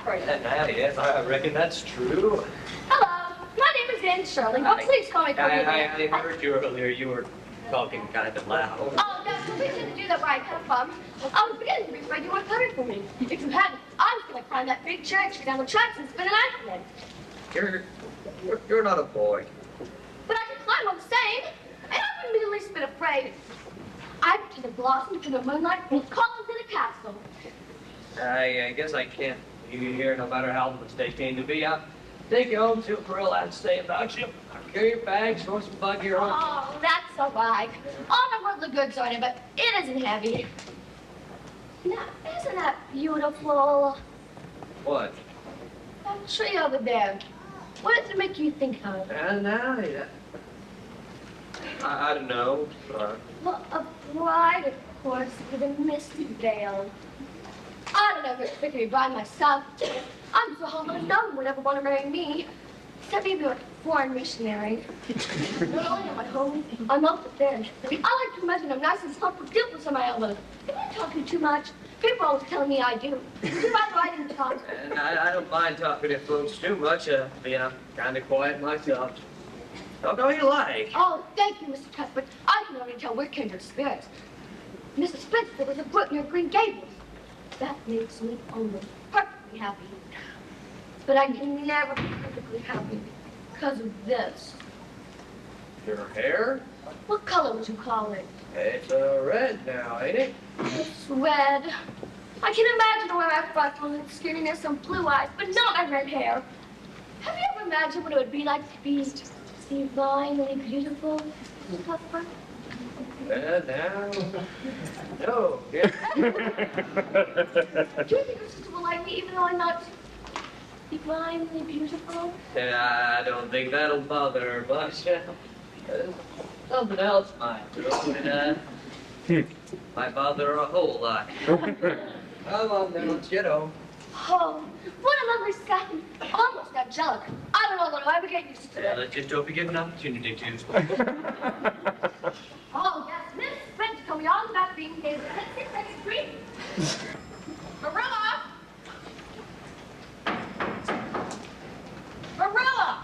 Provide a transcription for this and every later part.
for you. Yes, I reckon that's true. Hello, my name is Anne Shirley. Oh, please call me Cornelia. I heard you earlier. You were talking kind of loud. Oh, that's the reason to do that where I come from. I was beginning to realize you weren't coming for me. If you hadn't, I was going to climb that big cherry tree down the tracks and spin an accident. You're not a boy. But I can climb all the same, and I wouldn't be the least bit afraid. I'd to the blossoms, to the moonlight, and call into the castle. I guess I can't leave you here no matter how the mistake came to be. I'll take you home to Pearl and say about you. I'll carry your bags, throw some bug here on. Oh, that's all right. All my worldly goods are in it, but it isn't heavy. Now, isn't that beautiful? What? That tree over there. What does it make you think of? Yeah. I don't know. Well, a bride, of course, with a misty veil. I don't ever expect to be a bride myself. I'm so humble and no one would ever want to marry me. Except maybe a foreign missionary. Not only am I home, I'm up to bed. I like to imagine I'm nice and plump with dimples on my elbows. Am I talking too much? People always tell me I do. Too bad I didn't talk. And I don't mind talking to folks too much. I'm kind of quiet myself. Talk all you like. Oh, thank you, Mr. Cuthbert. I can already tell we're kindred spirits. Mrs. Spencer was a brook near Green Gables. That makes me almost perfectly happy. But I can never be perfectly happy because of this. Your hair? What color would you call it? It's red now, ain't it? It's red. I can imagine where my freckles and skinniness and blue eyes, but not my red hair. Have you ever imagined what it would be like to be divinely beautiful, Mr. Cuthbert? Now. No. Yeah. Do you think your sister will like me even though I'm not divinely beautiful? I don't think that'll bother her much. Something else might. Might bother her a whole lot. Come on, then, let's get home. Oh, what a lovely satin. Almost angelic. I don't know that I'll ever get used to it. Let's just hope you get an opportunity to. Oh, yes, Miss Spencer told me all about being his second dream. Marilla! Marilla!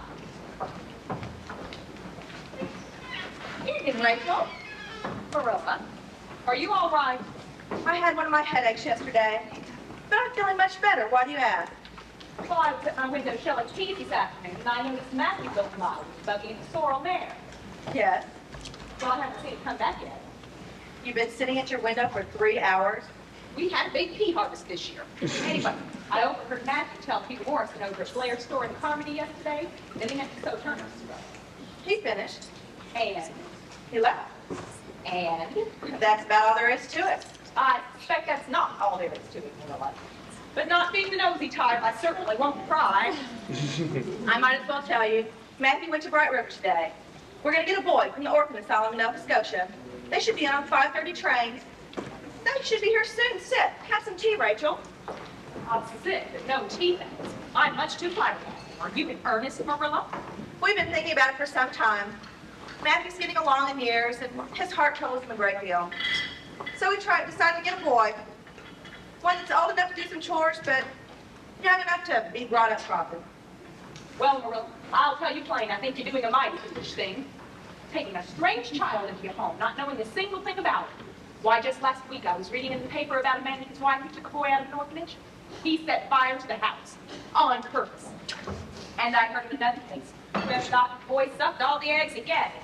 Evening, Rachel. Marilla, are you all right? I had one of my headaches yesterday, but I'm feeling much better. Why do you ask? Well, I was at my window shelling cheese this afternoon, and I noticed Matthew built miles buggy the sorrel mare. Yes. Well, I haven't seen it come back yet. You've been sitting at your window for 3 hours? We had a big pea harvest this year. Anyway, I overheard Matthew tell Peter Morrison over at Blair's store in Carmody yesterday that he had to sow turnips. He finished. And, He left. and, That's about all there is to it. I suspect that's not all there is to it, Marilla. But not being the nosy type, I certainly won't pry. I might as well tell you. Matthew went to Bright River today. We're going to get a boy from the orphan asylum in Nova Scotia. They should be on 5:30 trains. They should be here soon. Sit. Have some tea, Rachel. I'm sick, but no tea things. I'm much too tired. Are you in earnest, Marilla? We've been thinking about it for some time. Matthew's getting along in years, and his heart troubles him a great deal. So we decided to get a boy. One that's old enough to do some chores, but young enough to be brought up properly. Well, Marilla, I'll tell you plain, I think you're doing a mighty foolish thing. Taking a strange child into your home, not knowing a single thing about it. Why, just last week I was reading in the paper about a man and his wife who took a boy out of an orphanage. He set fire to the house, on purpose. And I heard of another case, where the boy sucked all the eggs he gathered.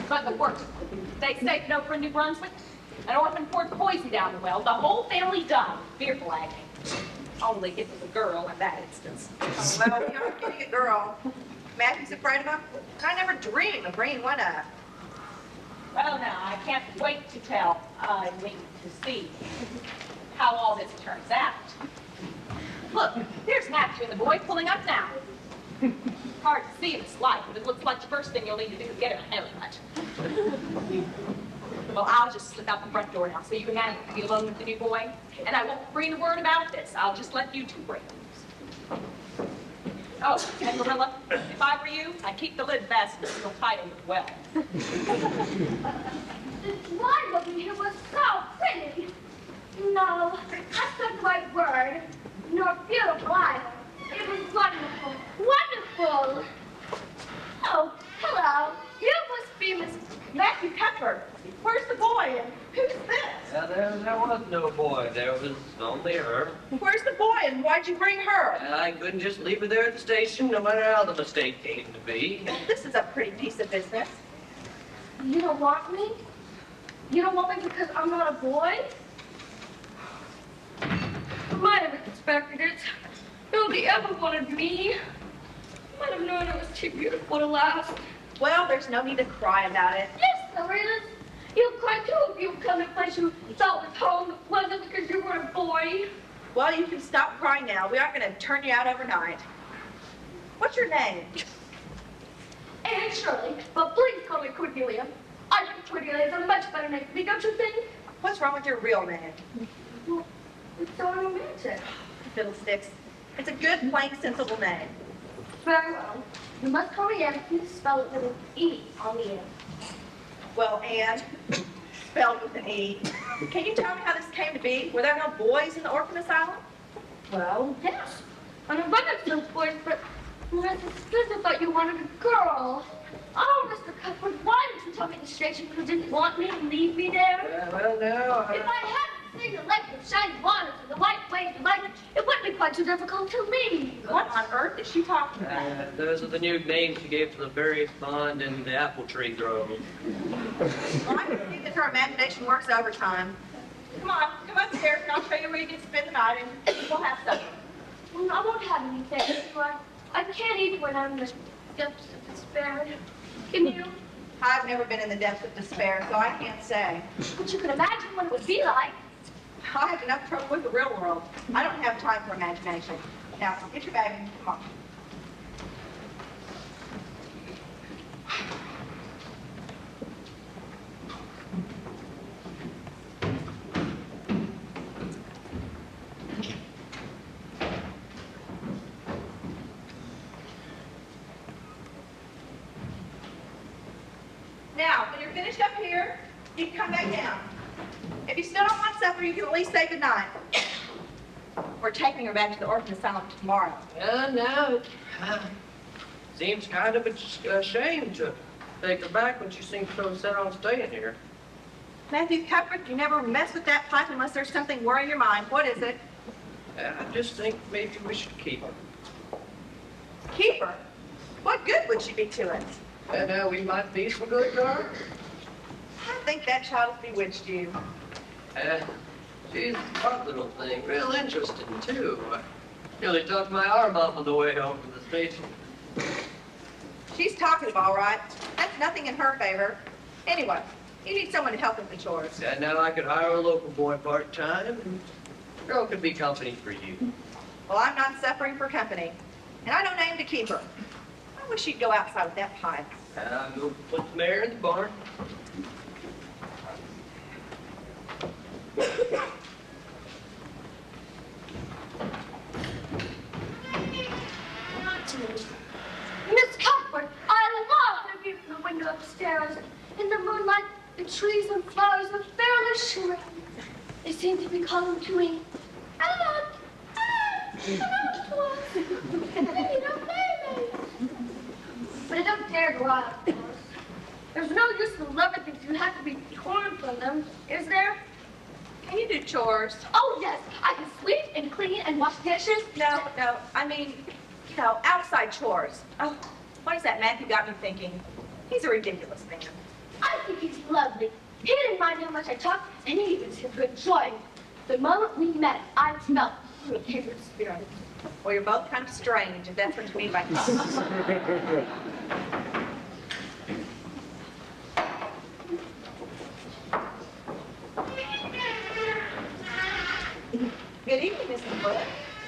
But the worst, they saved it over in New Brunswick. An orphan poured poison down the well. The whole family died. Fearful agony. Only it was a girl in that instance. Oh, well, we aren't getting a girl. Matthew's afraid of him. I never dreamed of bringing one up. Well, now, I can't wait to tell. I wait to see how all this turns out. Look, there's Matthew and the boy pulling up now. Hard to see in this light, but it looks like the first thing you'll need to do is get him a haircut. Well, I'll just slip out the front door now so you can be alone with the new boy. And I won't breathe a word about this. I'll just let you two break loose. Oh, and Marilla, if I were you, I'd keep the lid fastened so you'll tie it well. The wine over here was so pretty. No, that's not the right word. Nor beautiful either. only her. Where's the boy and why'd you bring her? I couldn't just leave her there at the station, no matter how the mistake came to be. This is a pretty piece of business. You don't want me? You don't want me because I'm not a boy? I might have expected it. Nobody ever wanted me. I might have known it was too beautiful to last. Well, there's no need to cry about it. Yes, there is. You'll cry too if you come to a place you thought was home. It wasn't because you were a boy. Well, you can stop crying now. We aren't going to turn you out overnight. What's your name? And Shirley, but please call me Cordelia. I think Cordelia is a much better name for me, don't you think? What's wrong with your real name? Well, it's so romantic. Fiddlesticks. It's a good, plain, sensible name. Very well. You must call me Anne. Please spell it with an E on the end. Well, Anne, spelled with an E. Can you tell me how this came to be? Were there no boys in the orphan asylum? Well, yes. And I read it to those boys, but Mrs. Smith thought you wanted a girl. Oh, Mr. Cuthbert, why didn't you tell me the station you didn't want me and leave me there? Well, now, If I hadn't seen the light of shining waters and the white waves of light, it wouldn't be quite too difficult to leave. What on earth is she talking about? those are the new names she gave to the berry pond and the apple tree grove. Well, I can see that her imagination works overtime. Come on, come upstairs and I'll show you where you can spend the night and we'll have supper. I won't have anything. I can't eat when I'm in the depths of despair. Can you? I've never been in the depths of despair, so I can't say. But you can imagine what it would be like. I have enough trouble with the real world. I don't have time for imagination. Now, get your bag and come on. Now, when you're finished up here, you can come back down. If you still don't want supper, you can at least say goodnight. We're taking her back to the orphan asylum tomorrow. Now, it seems kind of a shame to take her back when she seems so set on staying here. Matthew Cuthbert, you never mess with that pipe unless there's something worrying your mind. What is it? I just think maybe we should keep her. Keep her? What good would she be to us? And we might be some good to her. I think that child has bewitched you. She's a smart little thing, real interesting too. I nearly talked my arm off on the way home from the station. She's talkative, all right. That's nothing in her favor. Anyway, you need someone to help with the chores. And now I could hire a local boy part-time, and girl could be company for you. Well, I'm not suffering for company, and I don't aim to keep her. I wish you'd go outside with that pipe. I'll go put the mare in the barn. Miss Cuthbert, I love the view from the window upstairs. In the moonlight, the trees and flowers are fairly shimmering. They seem to be calling to me. Hello. Hello to us. Hello, baby. But I don't dare go out, of course. There's no use in loving things. You have to be torn from them, is there? Can you do chores? Oh, yes. I can sweep and clean and wash dishes. No, I mean, outside chores. Oh, what is that Matthew got me thinking? He's a ridiculous man. I think he's lovely. He didn't mind how much I talked, and he even seemed to enjoy it. The moment we met, I felt the kindred spirit. Well, you're both kind of strange, if that's what you mean by that. Good evening, Mrs. Wood.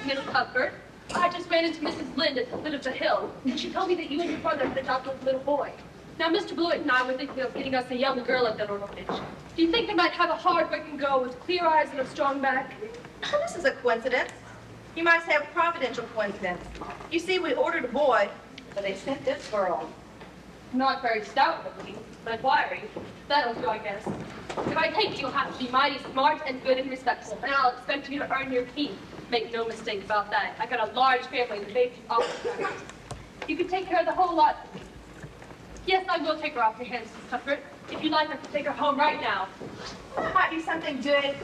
Miss Cuthbert, I just ran into Mrs. Lind at the foot of the hill, and she told me that you and your brother had adopted a little boy. Now, Mr. Blewett and I were thinking of getting us a young girl at that orphanage. Do you think they might have a hard-working girl with clear eyes and a strong back? Well, this is a coincidence. You might say a providential coincidence. You see, we ordered a boy, but they sent this girl. Not very stout-looking, but wiry. That'll do, I guess. If I take you, you'll have to be mighty smart and good and respectful, and I'll expect you to earn your keep. Make no mistake about that. I got a large family, the baby's awful. You can take care of the whole lot. Yes, I will take her off your hands, Miss Cuthbert. If you like, I can take her home right now. That might be something good.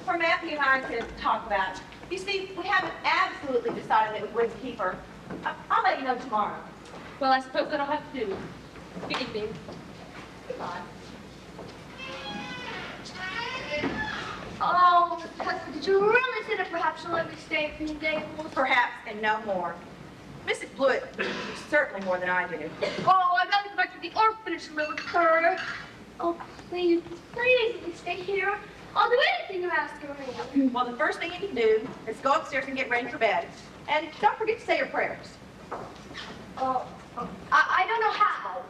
for Matthew and I to talk about. You see, we haven't absolutely decided that we're going to keep her. I'll let you know tomorrow. Well, I suppose that'll have to do. Good evening. Goodbye. Oh, Mr. Cuthbert, did you really say that perhaps you'll let me stay for the day? Perhaps, and no more. Mrs. Blewett knows certainly more than I do. Oh, I'd rather go back to the orphanage and live with her. Oh, please, please let me stay here. I'll do anything you ask of me. Well, the first thing you can do is go upstairs and get ready for bed. And don't forget to say your prayers. Oh, I don't know how.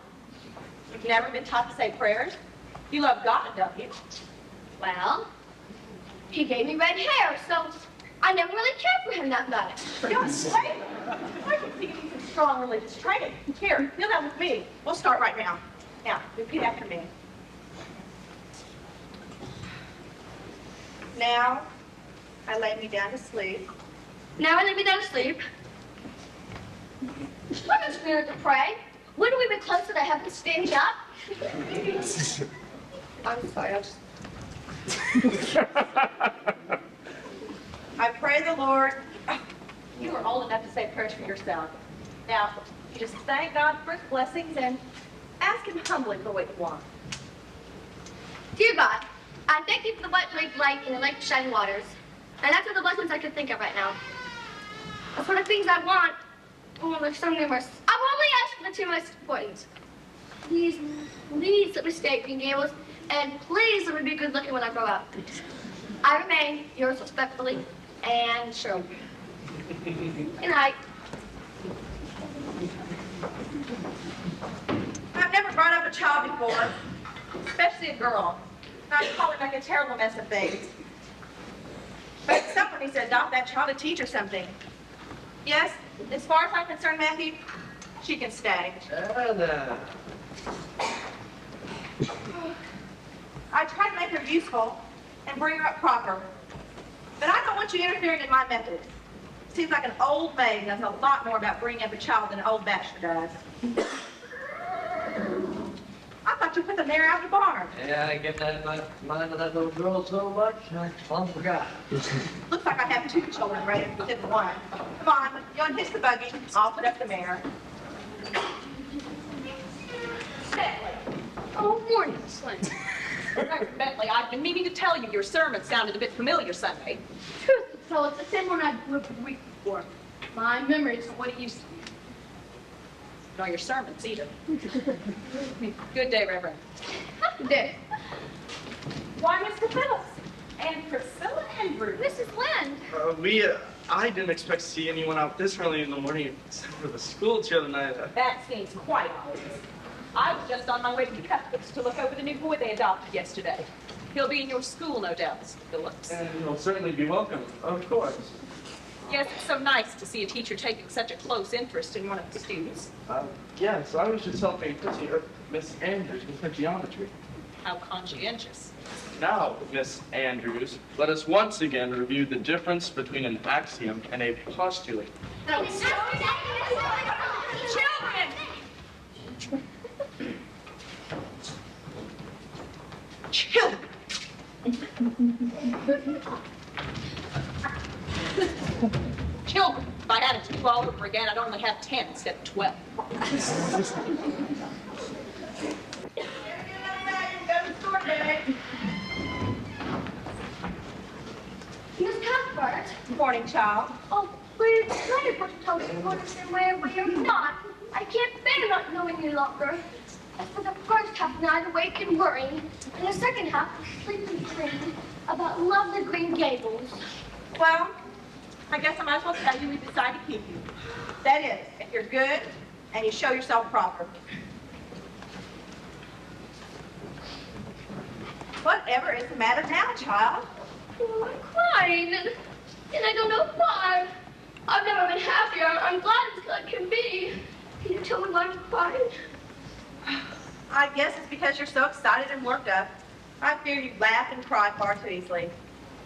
You've never been taught to say prayers? You love God, don't you? Well, he gave me red hair, so I never really cared for him that much. Yes, wait. I can see you need some strong religious training. Here, kneel down with me. We'll start right now. Now, repeat after me. Now, I lay me down to sleep. Now I lay me down to sleep. I'm just going to pray. Wouldn't we be closer to heaven standing up? I'm sorry, I'll just... I pray the Lord. You are old enough to say prayers for yourself. Now, you just thank God for his blessings and ask him humbly for what you want. Dear God, I thank you for the wet lake light and the lake of shining waters. And that's all the blessings I can think of right now. As for the things I want, oh, there's so numerous. I will only ask for the two most important. Please, please let me stay at Green Gables, and please let me be good looking when I grow up. I remain yours respectfully, Anne Sherwood. Good night. I've never brought up a child before, especially a girl. I'd probably make a terrible mess of things. But it's somebody to adopt that child to teach her something. Yes, as far as I'm concerned, Matthew, she can stay. I try to make her useful and bring her up proper. But I don't want you interfering in my methods. Seems like an old maid knows a lot more about bringing up a child than an old bachelor does. I thought you put the mare out of the barn. Yeah, I get that in my mind of that little girl so much, I almost forgot. Looks like I have two children ready to fit the one. Come on, you unhitch the buggy. I'll put up the mare. Oh, morning, Slim. Reverend Bentley, I've been meaning to tell you your sermon sounded a bit familiar Sunday. Truth be told, it's the same one I delivered the week before. My memory isn't what it used to be. Nor your sermons either. Good day, Reverend. Good day. Why, Mr. Phillips and Priscilla Andrews. Mrs. Lind. I didn't expect to see anyone out this early in the morning except for the school chair tonight. That seems quite obvious. I was just on my way to the Cuthberts to look over the new boy they adopted yesterday. He'll be in your school, no doubt, Mr. Phillips. And you'll certainly be welcome, of course. Yes, it's so nice to see a teacher taking such a close interest in one of the students. Yes, I was just helping Miss Andrews with her geometry. How conscientious. Now, Miss Andrews, let us once again review the difference between an axiom and a postulate. Children! Children, if I had it to do all over again, I'd only have 10 instead of 12. Miss Cuthbert. Good morning, child. Oh, please, let me put toast in the same way where you're not. I can't bear not knowing any longer. As for the first half, night awake and worrying, and the second half, sleeping dreaming about lovely Green Gables. Well, I guess I might as well tell you we decided to keep you. That is, if you're good and you show yourself proper. Whatever is the matter now, child? Oh, I'm crying, and I don't know why. I've never been happier. I'm glad as God can be. Can you tell me why I'm crying? I guess it's because you're so excited and worked up. I fear you laugh and cry far too easily.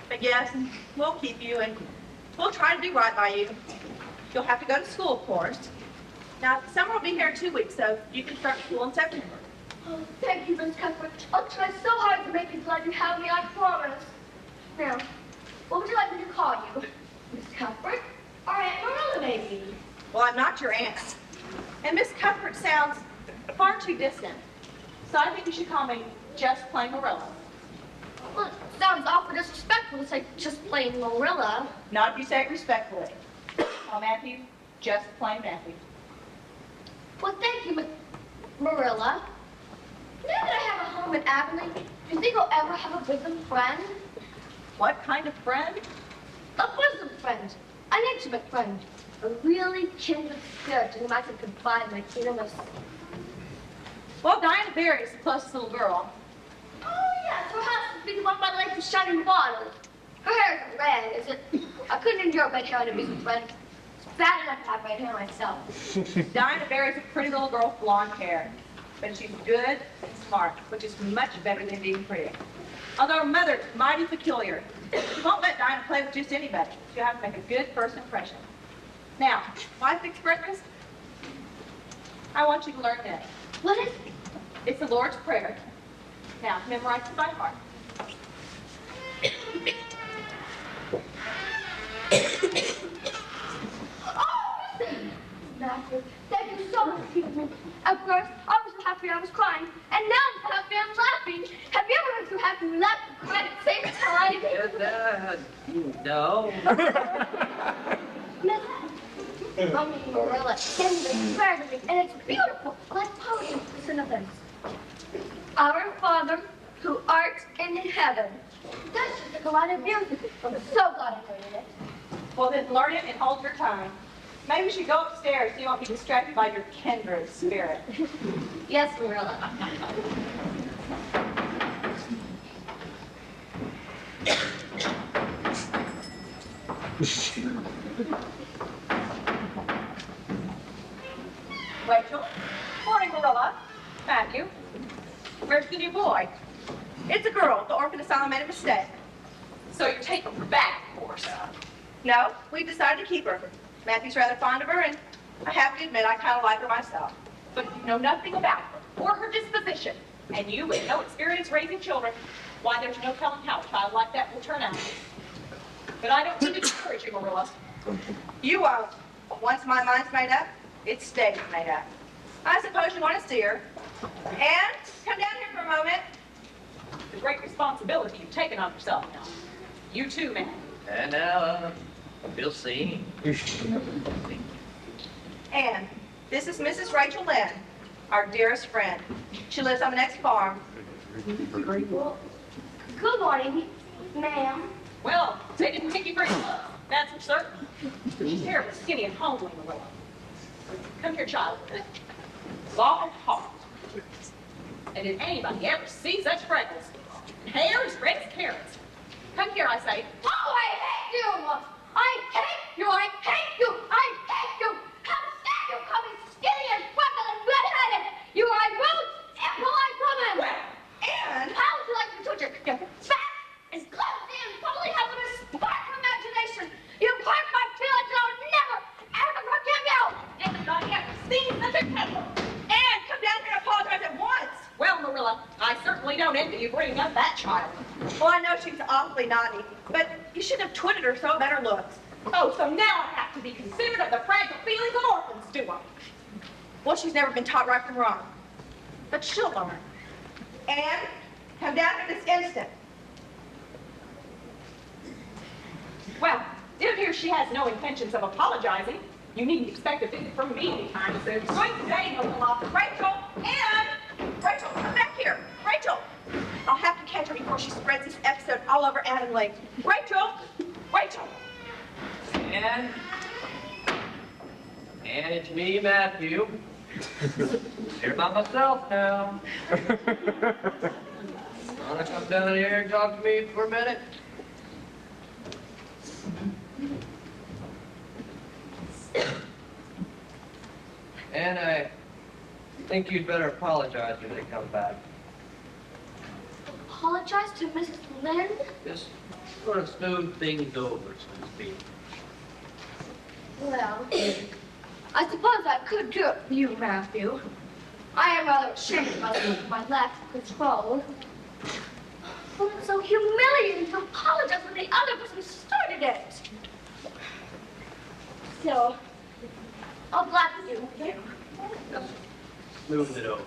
But yes, we'll keep you and we'll try to do right by you. You'll have to go to school, of course. Now, summer will be here in 2 weeks, so you can start school in September. Oh, thank you, Miss Cuthbert. I'll try so hard to make you glad you have me, I promise. Now, what would you like me to call you? Miss Cuthbert or Aunt Marilla, maybe? Well, I'm not your aunt. And Miss Cuthbert sounds far too distant. So I think you should call me just plain Marilla. Well, it sounds awful disrespectful to say just plain Marilla. Not if you say it respectfully. Oh, Matthew, just plain Matthew. Well, thank you, Miss Marilla. Now that I have a home in Avonlea, do you think I'll ever have a bosom friend? What kind of friend? A bosom friend. An intimate friend. A really kindred spirit to whom I can confide my innermost. Well, Diana Barry is the closest little girl. Oh, yes, her house is big one by the lake of shining water. Her hair isn't red, is it? I couldn't endure red hair on a bosom friend. It's bad enough to have red hair myself. Diana Barry's a pretty little girl with blonde hair. But she's good and smart, which is much better than being pretty. Although her mother's mighty peculiar. She won't let Diana play with just anybody. She'll have to make a good first impression. Now, why fix breakfast? I want you to learn this. What is it? It's the Lord's Prayer. Now, memorize it by heart. Matthew, thank you so much for keeping me. At first, I was so happy I was crying, and now I'm so happy I'm laughing. Have you ever been so happy you laugh and cry at the same time? No. Miss Mommy Marilla gave me prayer to me, and it's beautiful, like poetry. Listen to this. Our Father, who art in heaven. That's just a lot of music. I'm so glad I learned it. Well, then learn it and hold your tongue. Maybe we should go upstairs so you won't be distracted by your kindred spirit. Yes, Marilla. Rachel. Morning, Marilla. Matthew. Where's the new boy? It's a girl. The orphan asylum made a mistake. So you're taking her back, of course. No, we decided to keep her. Matthew's rather fond of her, and I have to admit I kind of like her myself. But you know nothing about her or her disposition. And you, with no experience raising children, why, there's no telling how a child like that will turn out. But I don't mean to discourage you, Marilla. You won't. Once my mind's made up, it stays made up. I suppose you want to see her. And come down here for a moment. The great responsibility you've taken on yourself now. You too, man. And now, we'll see. And this is Mrs. Rachel Lynn, our dearest friend. She lives on the next farm. Well, good morning, ma'am. Well, they didn't take you very close. That's for certain. She's terribly skinny and homely, Marilla. Come here, child. Soft heart. And did anybody ever see such freckles? Hair as red as carrots. Come here, I say. Oh, I hate you! I hate you! I hate you! I hate you! How dare you call me skinny and freckled and red-headed? You are a rude, impolite woman! And How would you like to touch your fat and clumsy and probably have a spark of imagination? You hurt my feelings and I'll never, ever forgive you! Anybody ever seen such a kettle? And come down here and apologize at once. Well, Marilla, I certainly don't envy you bringing up that child. Well, I know she's awfully naughty, but you shouldn't have twitted her so better looks. Oh, so now I have to be considerate of the fragile feelings of orphans, do I? Well, she's never been taught right from wrong. But she'll learn. And come down here this instant. Well, it appears she has no intentions of apologizing. You needn't expect a visit from me anytime soon. Going today, Marilla. Rachel, and Rachel, come back here. Rachel, I'll have to catch her before she spreads this episode all over Avonlea. Rachel, Rachel. And it's me, Matthew. Here by myself now. Wanna come down here and talk to me for a minute? And I think you'd better apologize when they come back. Apologize to Mrs. Lynn? Just sort of smooth things over, so to speak. Well, I suppose I could do it for you, Matthew. I am rather ashamed of my lack of control. Well, it's so humiliating to apologize when the other person started it. So, I'll gladly do it. Moving it over.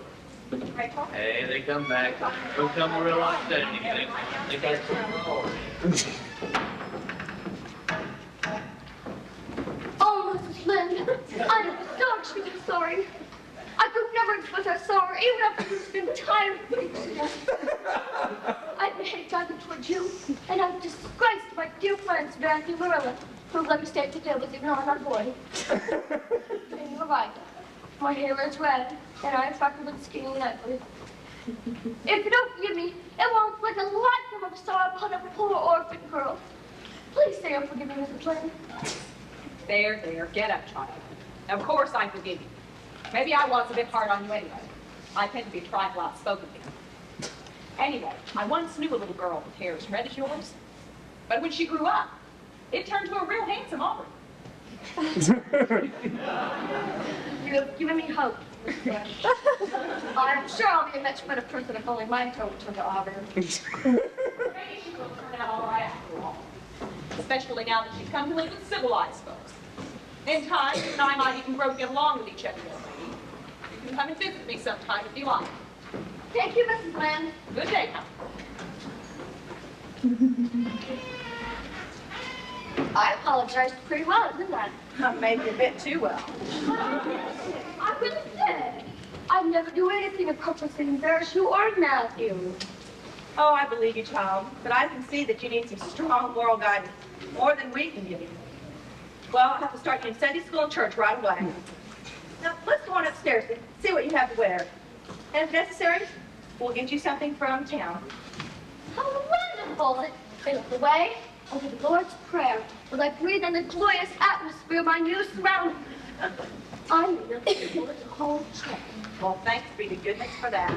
Right, Paul? Hey, they come back. Don't come to realize anything. They got Oh, Mrs. Lynn, I am so extremely sorry. I could never express our sorrow, even after this entire week. I hate judgment towards you, and I'm disgraced to my dear friends, Vanity and Marilla, who let me stay at the table even though I'm not a boy. And you're right. My hair is red, and I affected with skinny and ugly. If you don't forgive me, it won't like a lifetime of sorrow upon a poor orphan girl. Please say you'll forgive me, Mrs. Lynn. There, get up, child. Of course I forgive you. Maybe I was a bit hard on you anyway. I tend to be a trifle outspoken here. Anyway, I once knew a little girl with hair as red as yours, but when she grew up, it turned to a real handsome auburn. You have given me hope, Mrs. Lynn. I'm sure I'll be a much better person if only my tone turned to auburn. Maybe she will turn out all right after all, especially now that she's come to live with civilized folks. In time, you and I might even grow to get along with each other, young lady. You can come and visit me sometime if you like. Thank you, Mrs. Lynn. Good day, now. I apologized pretty well, didn't I? Maybe a bit too well. I really did. I'd never do anything to purposely embarrass you or Matthew. Oh, I believe you, child, but I can see that you need some strong moral guidance, more than we can give you. Well, I'll have to start you in Sunday school and church right away. Now, let's go on upstairs and see what you have to wear. And if necessary, we'll get you something from town. How wonderful! I look away over the Lord's Prayer as I breathe in the glorious atmosphere of my new surroundings. I'm looking forward to the whole trip. Well, thanks be to goodness for that.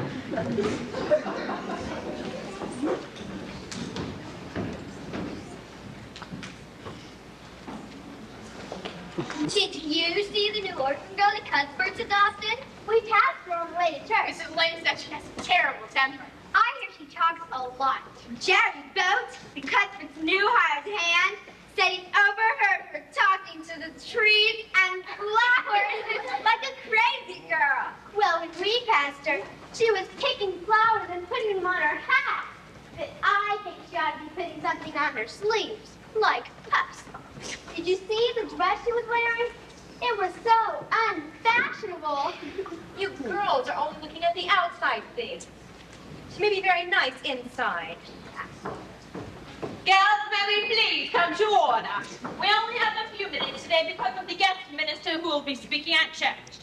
Did you see the new orphan girl that Cuthbert's adopted? We passed her on the way to church. Mrs. Lynn said she has a terrible temper. I hear she talks a lot. Jerry Boats, the Cuthbert's new hired hand, said he overheard her talking to the trees and flowers like a crazy girl. Well, when we passed her, she was picking flowers and putting them on her hat. But I think she ought to be putting something on her sleeves, like puffs. Did you see the dress she was wearing? It was so unfashionable. You girls are only looking at the outside things. She may be very nice inside. Girls, may we please come to order? We only have a few minutes today because of the guest minister who will be speaking at church.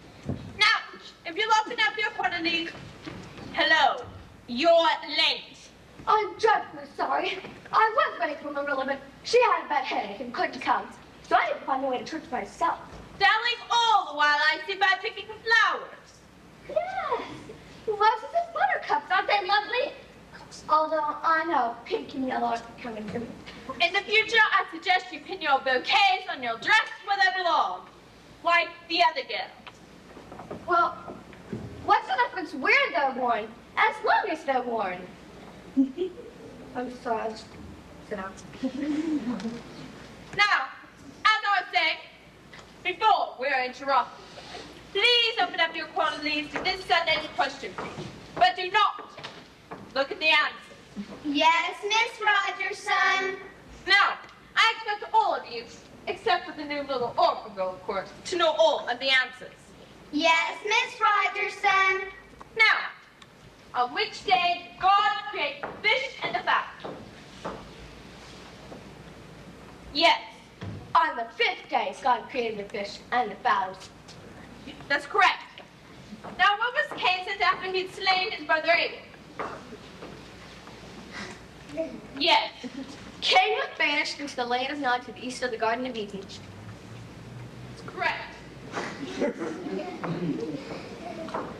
Now, if you'll open up your quantities, hello, you're late. I'm dreadfully sorry. I was ready for Marilla, but she had a bad headache and couldn't come. So I had to find a way to church myself. Darling, all the while I sit by picking flowers. Yes, roses and buttercups, aren't they lovely? Although I know pink and yellow are coming to me. In the future, I suggest you pin your bouquets on your dress where they belong, like the other girl. Well, what's the difference where they're worn, as long as they're worn? I'm sorry, I'll just sit down. Now, as I was saying, before we're interrupted, please open up your quantities to this Sunday's question page. But do not look at the answers. Yes, Miss Rogerson. Now, I expect all of you, except for the new little orphan girl, of course, to know all of the answers. Yes, Miss Rogerson. Now, on which day God created the fish and the fowl? Yes, On the fifth day, God created the fish and the fowls. that's correct. Now, what was Cain sent after he'd slain his brother Abel? Yes, Cain was banished into the land of Nod to the east of the Garden of Eden. that's correct.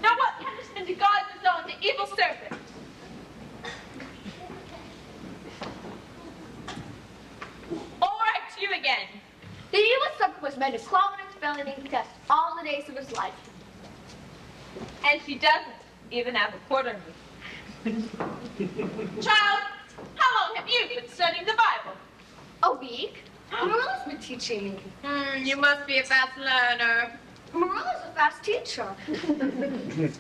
Now, what punishment did God bestow on the evil serpent? All right, to you again. The evil serpent was made to crawl in its belly and test all the days of his life. And she doesn't even have a quarter. Child, How long have you been studying the Bible? A week? Marilla's been teaching me. You must be a fast learner. Marilla's a fast teacher. The girls in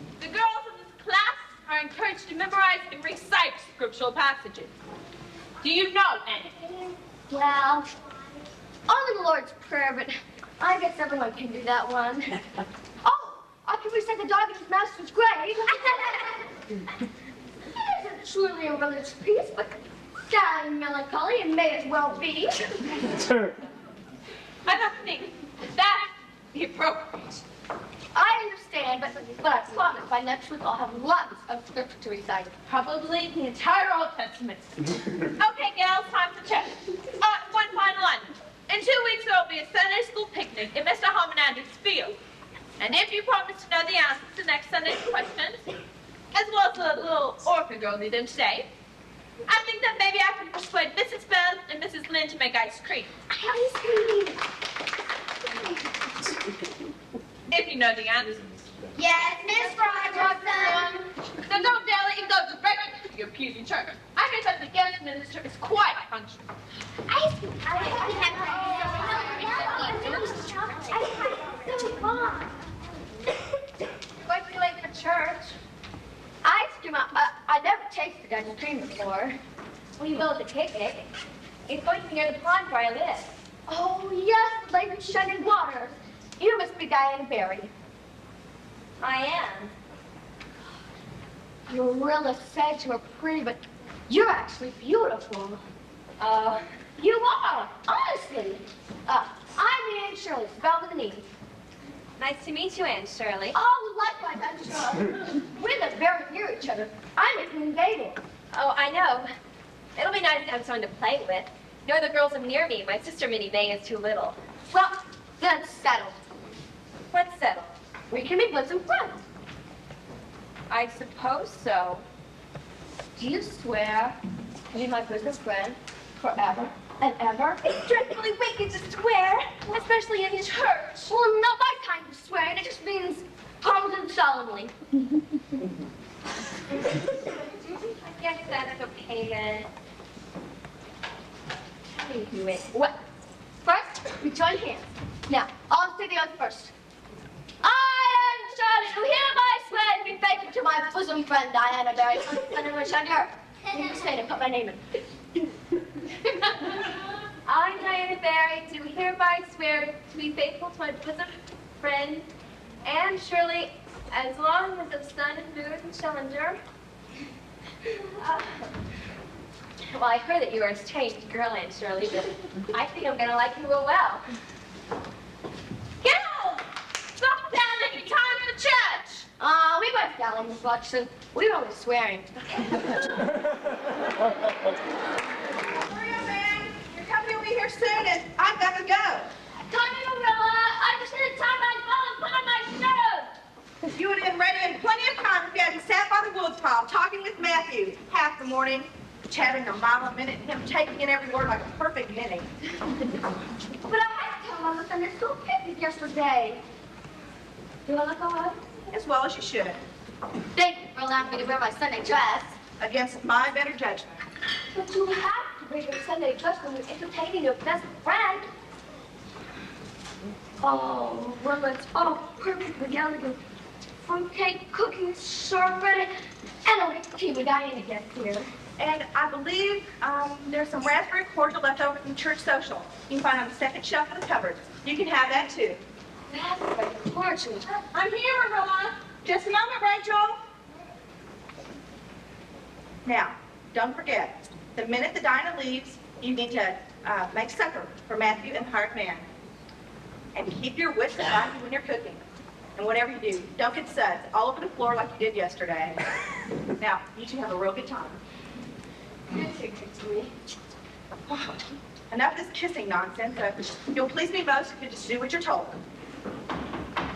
this class are encouraged to memorize and recite scriptural passages. Do you know anything? Well, only the Lord's Prayer, but I guess everyone can do that one. Oh, I can recite the dog in his master's grave. It isn't truly a religious piece, but sad and melancholy, and may as well be. I don't think that would be appropriate. I understand, but I promise by next week I'll have lots of scripture to recite. Probably the entire Old Testament. Okay, gals, time for church. One final item. In 2 weeks, there will be a Sunday school picnic in Mr. Harmonander's field. And if you promise to know the answers to next Sunday's questions, as well as the little orphan girl needed today, I think that maybe I can persuade Mrs. Bell and Mrs. Lynn to make ice cream. Ice cream. If you know the answers. Yes, Miss Rogerson. Then don't dare let you go directly to your puny turn. I hear that the guest minister is quite punctual. Ice cream. So fun. Going to be late for church. Ice cream. I never tasted ice cream before. We go to the picnic. It's going to be near the pond where I live. Oh yes, the lake with shining waters. You must be Diana Barry. I am. Marilla said you were pretty, but you're actually beautiful. You are, honestly. I'm Anne Shirley, spelled with an E. Nice to meet you, Aunt Shirley. Oh, likewise, I'm sure. We live very near each other. I'm in Gables. Oh, I know. It'll be nice to have someone to play with. No other girls are near me. My sister Minnie May is too little. Well, then it's settled. What's settled? We can be bosom friends. I suppose so. Do you swear to be my bosom friend forever and ever? It's dreadfully wicked to swear, especially in church. Well, not my kind of swearing. It just means calmly and solemnly. I guess that's okay then. How do you do it? Well, first, we join hands. Now, I'll say the oath first. I am Charlie, who hereby swear to be faithful to my bosom friend, Diana Barry, son and wish on her. You can say it and put my name in. I, Diana Barry, do hereby swear to be faithful to my bosom friend, Anne Shirley, as long as of sun and moon and Challenger. Well, I heard that you are a strange girl, Aunt Shirley, but I think I'm gonna like you real well. Gals! Stop down and time for church! We weren't yelling as much, so we were only swearing. Hurry up, man. Your company will be here soon, and I've got to go. Tommy Marilla, I just need time I fall and put on my shoes. You would have been ready in plenty of time if you hadn't sat by the woods pile talking with Matthew half the morning, chattering a mile a minute, and him taking in every word like a perfect Minnie. But I had to tell Mama Sunday school picnic yesterday. Do I look all right? As well as you should, Thank you for allowing me to wear my Sunday dress. against my better judgment. But you have to wear your Sunday dress when you're entertaining your best friend. Oh, well, it's all perfectly elegant. Fruitcake, cookies, sherbet, and a whipped tea when Diana gets here. And I believe there's some raspberry cordial left over from church social. You can find on the second shelf of the cupboard. You can have that too. That's very fortunate. I'm here, Marilla. Just a moment, Rachel. Now, don't forget, the minute the Dinah leaves, you need to make supper for Matthew and the hired man. And keep your wits about you when you're cooking. And whatever you do, don't get suds all over the floor like you did yesterday. Now, you two have a real good time. You're too good to me. Enough of this kissing nonsense. You'll please me most if you just do what you're told.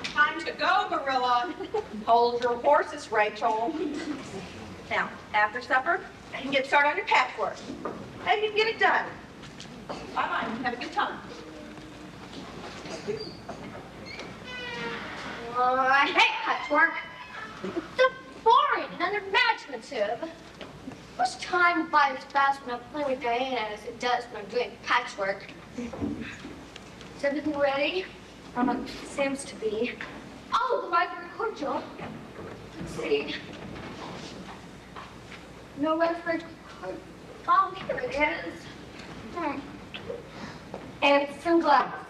Time to go, Marilla. Hold your horses, Rachel. Now, after supper, you can get started on your patchwork. Maybe you can get it done. Bye-bye. Have a good time. I hate patchwork. It's so boring and unimaginative. course, time flies fast when I'm playing with Diana as it does when I'm doing patchwork. Is everything ready? Seems to be. Oh, the raspberry cordial. Let's see. No raspberry cordial. Oh, here it is. And some glasses.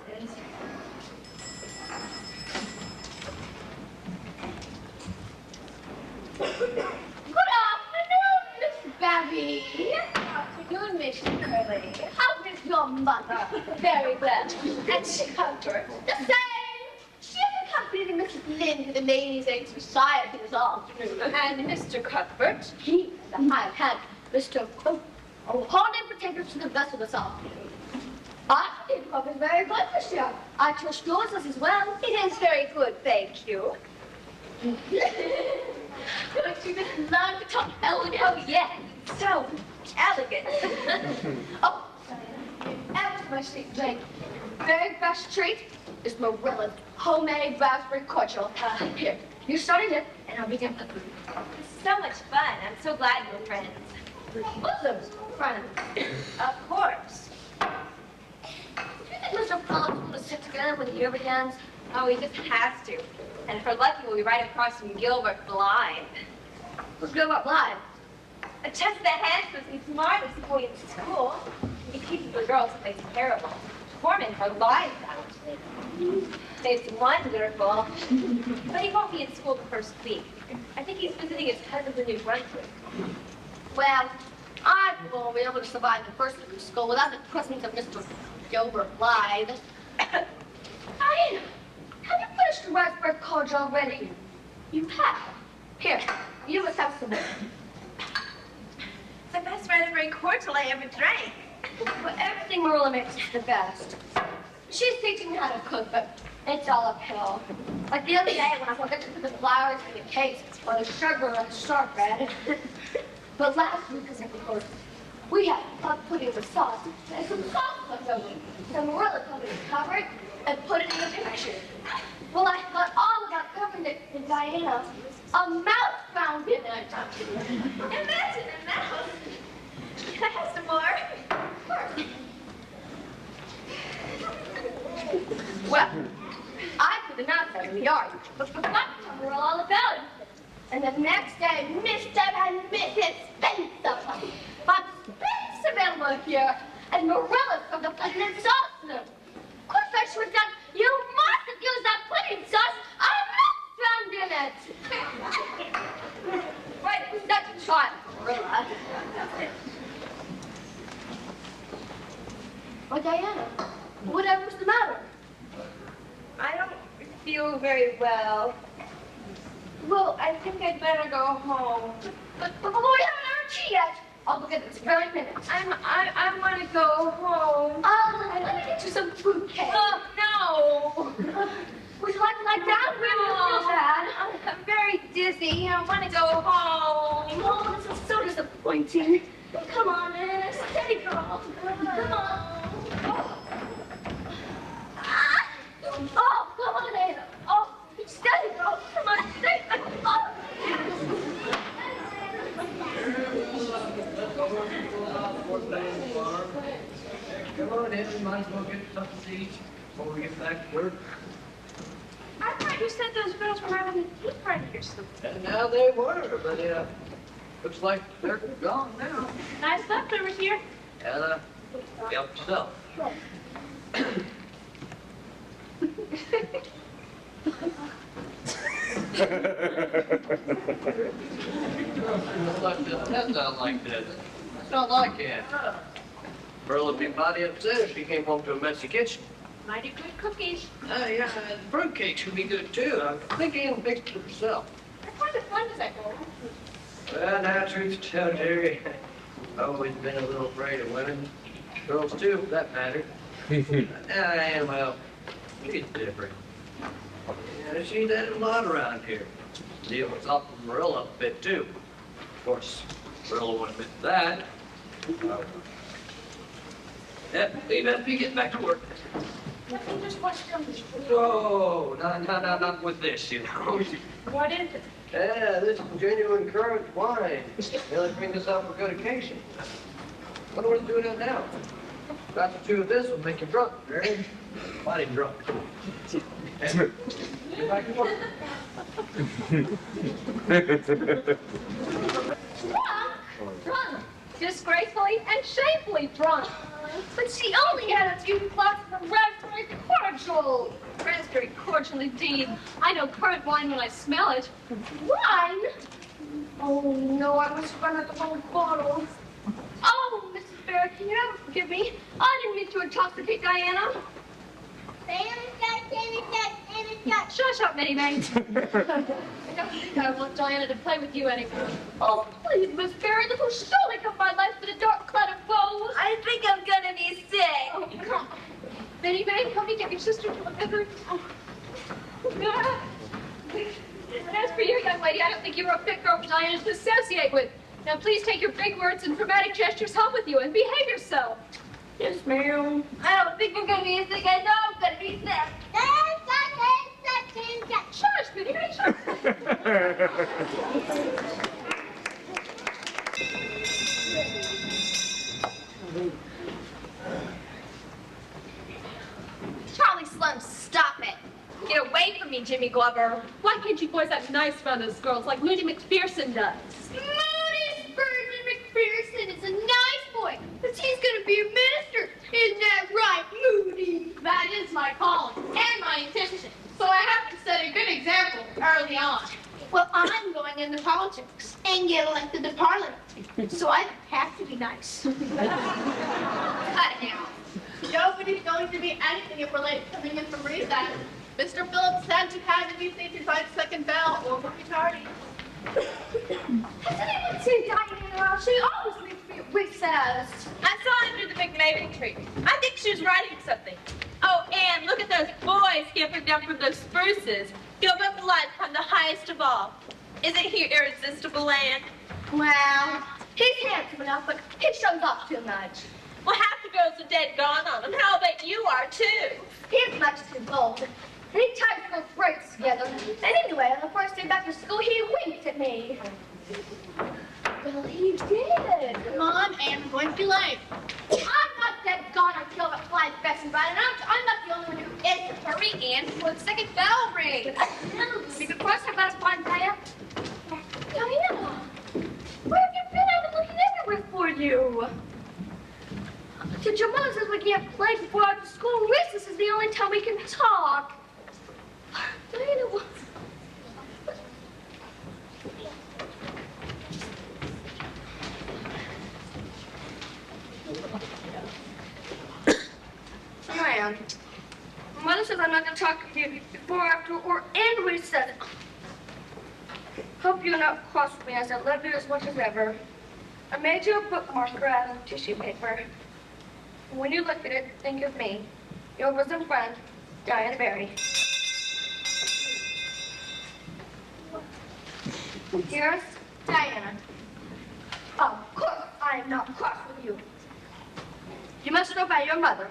Good afternoon, Miss Babby. Good afternoon, Miss Shirley. How is your mother? Very well. And she comfort. The same. She is accompanying Mrs. Lynn to the Ladies' Aid Society this afternoon. And Mr. Cuthbert. He is the high hand, Mr. Cook. Oh, hardly protected to the vessel this afternoon. I think Cook is very good this year. I trust yours is as well. It is very good, thank you. Don't you just love to talk elegant? Oh, yes, so elegant. Oh, and my sweet drink. Very best treat is Marilla's homemade raspberry cordial. Here, you started it, and I'll begin the food. It's so much fun. I'm so glad we're friends. Awesome, friend. Of course. Do you think Mr. Phillips will sit together when the year begins? Oh, he just has to. And if we're lucky, we'll be right across from Gilbert Blind. Let's go up live. A test of the hands must be smartest boy in school. He teaches the girls to play terrible. Foreman for lives out. It's wonderful. But he won't be in school the first week. I think he's visiting his cousins in New Brunswick. Well, I won't be able to survive the first week of school without the presence of Mr. Gilbert Blythe. Diana, have you finished the raspberry cordial already? You have. Here, you must have some more. It's the best raspberry cordial I ever drank. But everything Marilla makes is the best. She's teaching me how to cook, but it's all uphill. Like the other day when I forgot to put the flowers in the cakes or the sugar on the shortbread. But last week, as I recorded, we had puff pudding with sauce and some sauce left over. So Marilla told me to cover it and put it in the picture. Well, I thought all about covering it in Diana. A mouse found it. Imagine a mouse. Can I have some more? Well, I put the mouse out in the yard, but forgot to tell Marilla all about it. And the next day, Mr. and Mrs. Spencer. Bob Spencer were here, and Marilla's from the pudding and sauce room. Of course, I should have done. You must have used that pudding sauce. I found in it. Right, who's that child, Marilla? Well, Diana, whatever's the matter? I don't feel very well. Well, I think I'd better go home. But we haven't earned tea yet. I'll look at this very minute. I want to go home. Oh, let me get you some fruitcake. Oh, no. Would you like to lie down? Really feel bad. I'm very dizzy. I want to go home. Oh, this is so disappointing. Come on, Anna. Steady, girl. Come on. Oh, come on, Anna. Oh, steady, girl. Come on, steady. Oh. Come on in, might as well get something to eat before we get back to work. I thought you said those girls were having a tea party or something. And now they were, but looks like they're gone now. Nice leftovers here. And help yourself. That's not like this. It's not like it. Pearl would be mighty upset if she came home to a messy kitchen. Mighty good cookies. Yeah, and fruitcakes would be good too. I think Ann fixed it herself. What does that go? Well, now, truth to tell, Jerry, I've always been a little afraid of women. Girls too, for that matter. And, well, she's different. Yeah, she's had a lot around here. Deal was off from Marilla a bit too. Of course, Marilla wouldn't admit to that. Yeah, we better be getting back to work. Let me just watch them. No, not with this, you know. What is it? Yeah, this is genuine currant wine. They only bring this out for good occasion. Wonder what they're doing it now. That's the two of this will make you drunk, right? Body drunk. Get back to work. Drunk. Disgracefully and shamefully drunk. But she only had a few glasses of raspberry cordial. Raspberry cordial indeed. I know currant wine when I smell it. Wine? Oh no, I must run out the wrong bottle. Oh, Mrs. Barrett, can you ever forgive me? I didn't mean to intoxicate Diana. Shush up, Minnie Maid. I don't think I want Diana to play with you anymore. Oh, please, Miss Barry, this will surely come my life with a dark cloud of woes. I think I'm gonna be sick. Oh, come on. Minnie Maid, help me get your sister to a better... And as for you, young lady, I don't think you're a fit girl for Diana to associate with. Now, please take your big words and dramatic gestures home with you and behave yourself. Yes, ma'am. I don't think I'm gonna be sick. I know I'm gonna be sick. Shush, Minnie Maid, shush. Charlie Slum, stop it. Get away from me, Jimmy Glover. Why can't you boys act nice around those girls like Moody McPherson does? Moody Spurgeon McPherson is a nice boy, but he's gonna be a minister. Isn't that right, Moody? That is my calling and my intention. So I have to set a good example early on. Well, I'm going into politics and get elected to parliament, so I have to be nice. Cut it out. Nobody's going to be anything if we're late coming in from recess. Mr. Phillips said to have to be seated by the second bell or we'll be tardy. Has anyone seen Diana? She always makes me recess. I saw her under the big maple tree. I think she was writing something. Oh, and look at those boys scampering down from those spruces. Gilbert Blood from the highest of all. Isn't he irresistible, Anne? Well, he's handsome enough, but he shows off too much. Well, half the girls are dead gone on him. How about you are, too? He's much too bold. And he ties those braids together. And anyway, on the first day back to school, he winked at me. Well, he did. Come on, Anne, I'm going to be late. I'm not dead gone on Gilbert Blythe's best and I'm not the only one who is. Hurry, Anne, before the second bell rings. Because first I've got to find Diana. Diana, where have you been? I've been looking everywhere for you. Your mother says we can't play before after school. Recess is the only time we can talk. Diana, what? Here I am. Mother says I'm not going to talk to you before, after, or in recess. Hope you're not cross with me as I love you as much as ever. I made you a bookmarker out of tissue paper. When you look at it, think of me, your bosom friend, Diana Barry. Here's Diana. Of course, I am not cross with you. You must obey your mother.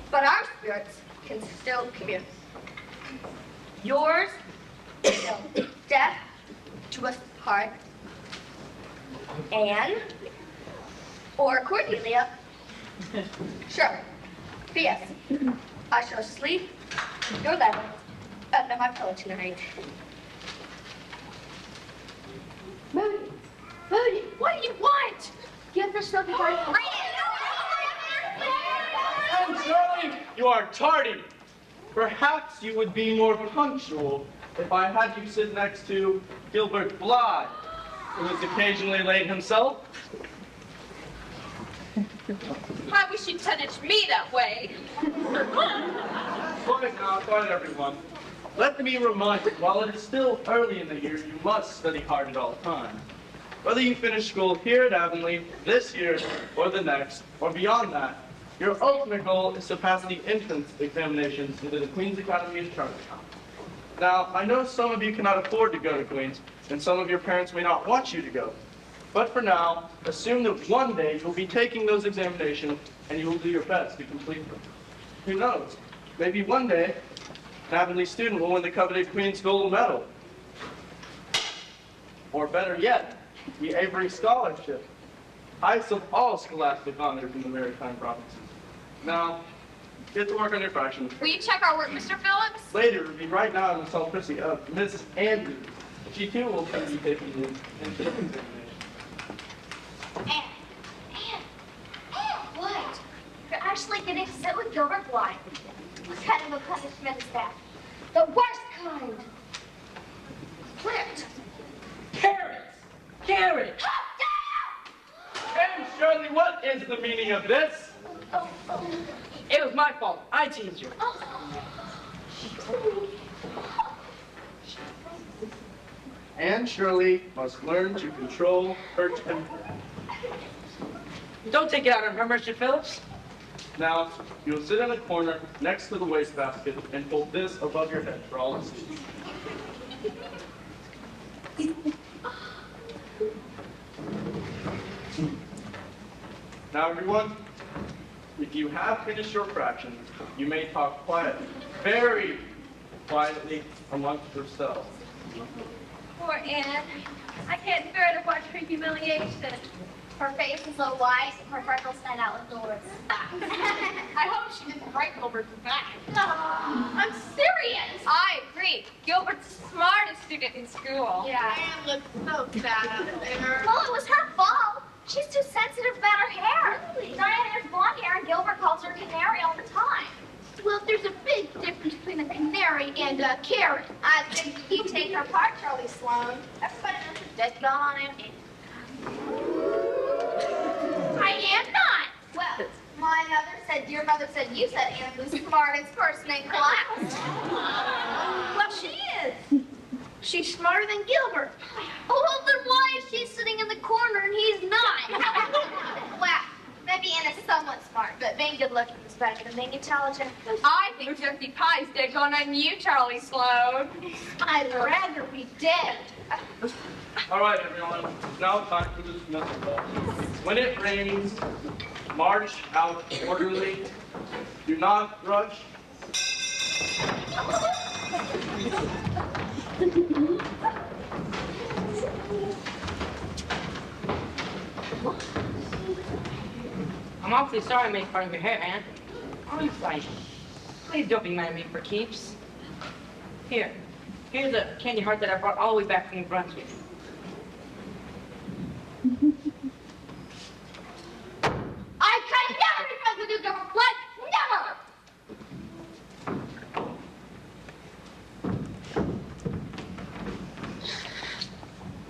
But our spirits can still pierce. Yours till death to us part. Anne or Cordelia. Sure. P.S. I shall sleep your letter under my pillow tonight. Moody, Moody, what do you want? Give yourself a break. And Charlie, you are tardy. Perhaps you would be more punctual if I had you sit next to Gilbert Blythe, who is occasionally late himself. I wish you'd punished me that way. Quiet everyone. Let me remind you, while it is still early in the year, you must study hard at all times. Whether you finish school here at Avonlea, this year, or the next, or beyond that, your ultimate goal is to pass the entrance examinations into the Queen's Academy of Charter. Now, I know some of you cannot afford to go to Queen's, and some of your parents may not want you to go. But for now, assume that one day you'll be taking those examinations, and you will do your best to complete them. Who knows? Maybe one day, an Avonlea student will win the coveted Queen's Gold Medal. Or better yet, the Avery Scholarship. Highest of all scholastic honors in the Maritime provinces. Now, get to work on your fractions. Will you check our work, Mr. Phillips? Later, it'll be right now in the South Chrissy of Miss Andrews. She too will be taking the examination. Anne, what? You're actually getting to sit with Gilbert Blythe. What kind of a punishment is that? The worst kind. Whipped. Carrots! And Shirley, what is the meaning of this? It was my fault. I teased you. Anne Shirley must learn to control her temper. Don't take it out on her, Mr. Phillips. Now, you'll sit in a corner next to the wastebasket and hold this above your head for all to see. Now, everyone, if you have finished your fractions, you may talk quietly, very quietly amongst yourselves. Poor Anne. I can't bear to watch her humiliation. Her face is so white, her freckles stand out like doors. I hope she didn't break Gilbert's back. I'm serious. I agree. Gilbert's the smartest student in school. Yeah. Anne looks so sad out there. Well, it was her fault. She's too sensitive about her hair. Diana has blonde hair and Gilbert calls her canary all the time. Well, there's a big difference between a canary and a carrot. I think you take her part, Charlie Sloan. Everybody knows the dead gone on empty. I am not. Well, my mother said, your mother said, you said Anne was the smartest person in class. Well, she is. She's smarter than Gilbert. Oh, then why is she sitting in the corner and he's not? Well, maybe Anne is somewhat smart, but being good looking is better than being intelligent. I think Jeffy Pie's dead gone on you, Charlie Sloan. I'd rather be dead. All right, everyone, it's now time for the dismissal bell. When it rains, march out orderly. Do not rush. I'm awfully sorry I made fun of your hair, Anne. Honestly, please don't be mad at me for keeps. Here's a candy heart that I brought all the way back from New Brunswick. I can never be friends with you, Gilbert Blythe. Never.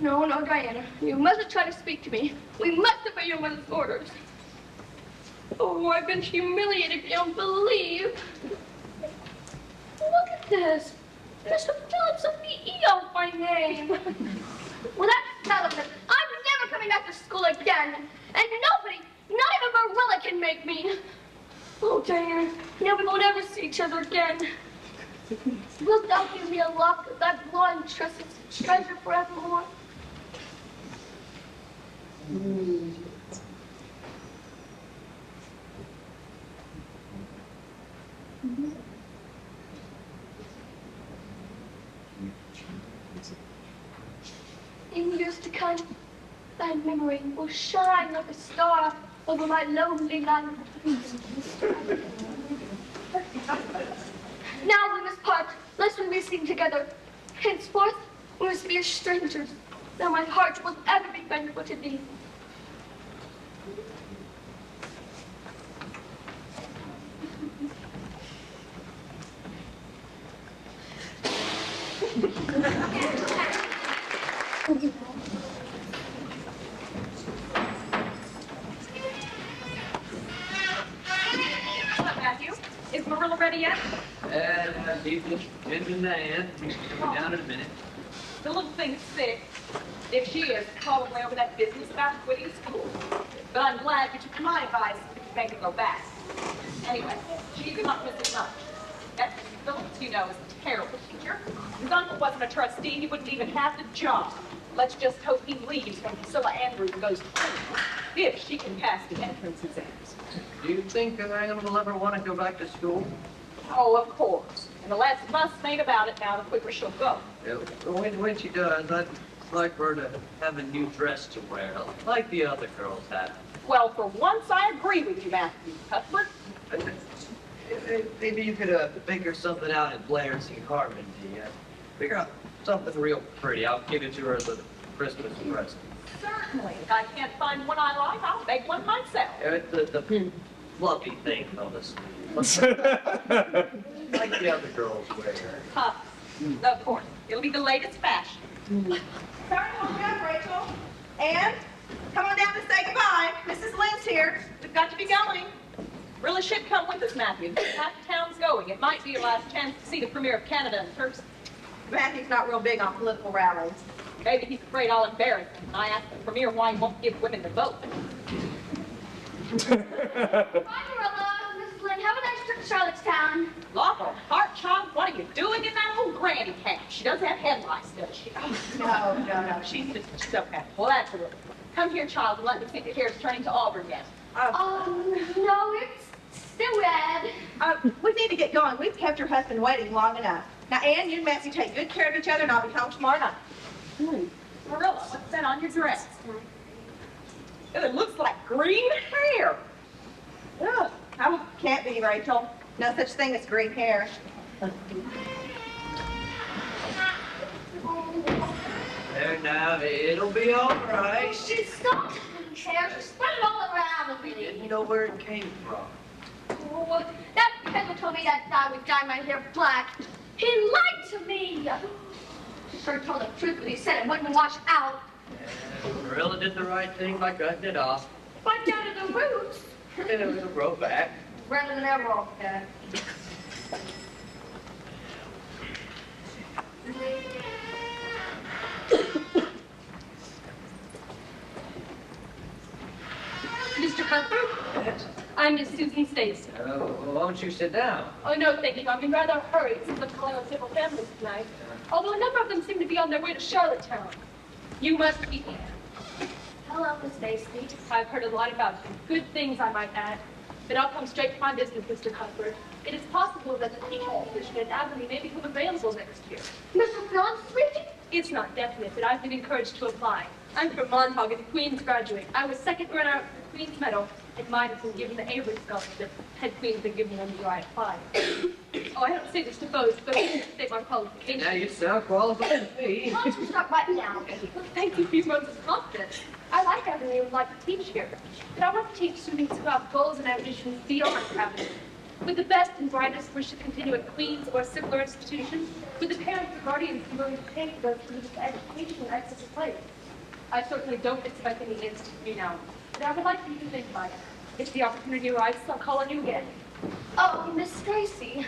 No, Diana. You mustn't try to speak to me. We must obey your mother's orders. Oh, I've been humiliated beyond belief. Look at this. Mr. Phillips of the E.O. by name. Well, that's telling them. I'm never coming back to school again. And nobody, not even Marilla, can make me. Oh, Diana, now we won't ever see each other again. Wilt thou give me a lock of that blonde tress's treasure forevermore? In years to come, thy memory will shine like a star over my lonely life. Now we must part, lest we be seen together. Henceforth, we must be as strangers. Now my heart will ever be thankful to thee. What, Matthew? Is Marilla ready yet? Engine Diane. She's coming down in a minute. The little thing's sick. If she is, probably over that business about quitting school. But I'm glad you took my advice to make her go back. Anyway, she's not missing much. That Phillips, you know, is a terrible teacher. His uncle wasn't a trustee, he wouldn't even have the job. Let's just hope he leaves when Priscilla Andrews goes to school, if she can pass the entrance exams. Do you think Anna will ever want to go back to school? Oh, of course. And the less fuss made about it now, the quicker she'll go. Yeah, when she does, I'd like for her to have a new dress to wear, like the other girls have. Well, for once, I agree with you, Matthew Cuthbert. Maybe you could figure something out in Blair's and Carmen, figure out something real pretty. I'll give it to her as a Christmas present. Certainly. If I can't find one I like, I'll make one myself. Yeah, the fluffy thing, Phyllis. Like the other girls wear. Of course. It'll be the latest fashion. Sorry to hold you up, Rachel. And come on down and say goodbye. Mrs. Lynn's here. We've got to be going. Really should come with us, Matthew. Half the town's going. It might be your last chance to see the premier of Canada in person. Matthew's not real big on political rallies. Maybe he's afraid I'll embarrass him. And I asked the premier why he won't give women the vote. Bye, Marilla. Mrs. Lynn, have a nice trip to Charlottetown. Lawful heart, child, what are you doing in that old granny cab? She doesn't have headlights, does she? No. She's okay. Well, that's a little. Come here, child, and let me see if the hair's turning to auburn yet. No, it's still red. We need to get going. We've kept your husband waiting long enough. Now, Ann, you and Matthew take good care of each other, and I'll be home tomorrow night. Marilla, what's that on your dress? It looks like green hair. Ugh, can't be, Rachel. No such thing as green hair. There now, it'll be all right. She stopped the hair. She spread it all around me. Didn't know where it came from. Oh, that peddler told me that guy would dye my hair black. He lied to me. He sure told the truth when he said it wouldn't wash out. Marilla did the right thing by cutting it off. But down to the roots. And it'll grow back. Rather than ever off that. Mr. Cuthbert, I'm Miss Susan Stacy. Won't you sit down? Oh, no, thank you. I'm in rather a hurry since I'm calling on several families tonight. Although a number of them seem to be on their way to Charlottetown. You must be Anne. Hello, Miss Stacy. I've heard a lot about you. Good things, I might add. But I'll come straight to my business, Mr. Cuthbert. It is possible that the teaching position at Avenue may become available next year. Mr. Phillips speaking? It's not definite, but I've been encouraged to apply. I'm from Montauk, a Queen's graduate. I was second runner-up for the Queen's Medal, and mine has been given the Avery Scholarship. Had Queen's been given them before I applied. Oh, I don't say this to boast, but I state my qualifications. Now you sound qualified to me. Why don't you start right now? Well, thank you for your words of confidence. I like Avenue and would like to teach here. But I want to teach students who have goals and ambitions beyond Avenue. With the best and brightest wish to continue at Queen's or similar institutions, with the parents and guardians who are willing to pay for those who need education at such a place. I certainly don't expect any answers from you now, but I would like you to think about it. If the opportunity arises, I'll call on you again. Oh, Miss Stacy,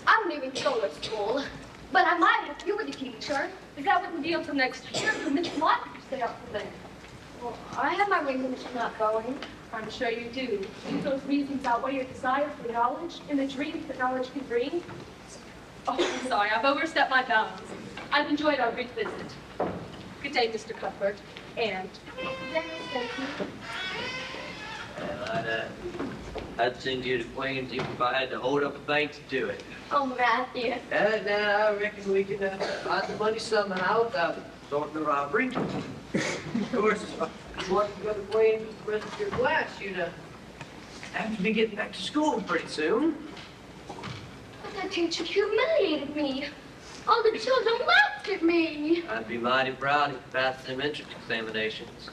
I don't even go to school, but I might if you were the teacher. But that wouldn't be until next year, so Miss Watt could stay up for then. Well, I have my reasons for not going. I'm sure you do. Do those reasons outweigh your desire for knowledge and the dreams that knowledge can bring? Oh, I'm sorry, I've overstepped my bounds. I've enjoyed our brief visit. Good day, Mr. Cuthbert. And Then, Miss Stacy. Well, I'd send you to Queens even if I had to hold up a bank to do it. Oh, Matthew. Now I reckon we can find the money somehow without sorting the robbery. Of course, if you want to go to Queens with the rest of your class, you'd have to be getting back to school pretty soon. But that teacher humiliated me. All the children laughed at me. I'd be mighty proud if you passed them entrance examinations.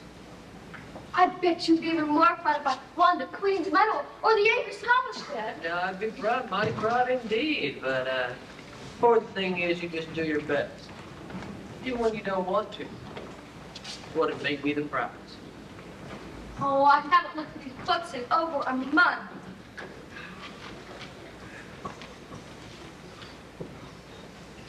I bet you'd be even more proud if I won the Queen's Medal or the Avery Scholarship. Yeah, I'd be proud, mighty proud indeed, but important thing is you just do your best. Even when you don't want to. What'd make me the proudest? Oh, I haven't looked at these books in over a month.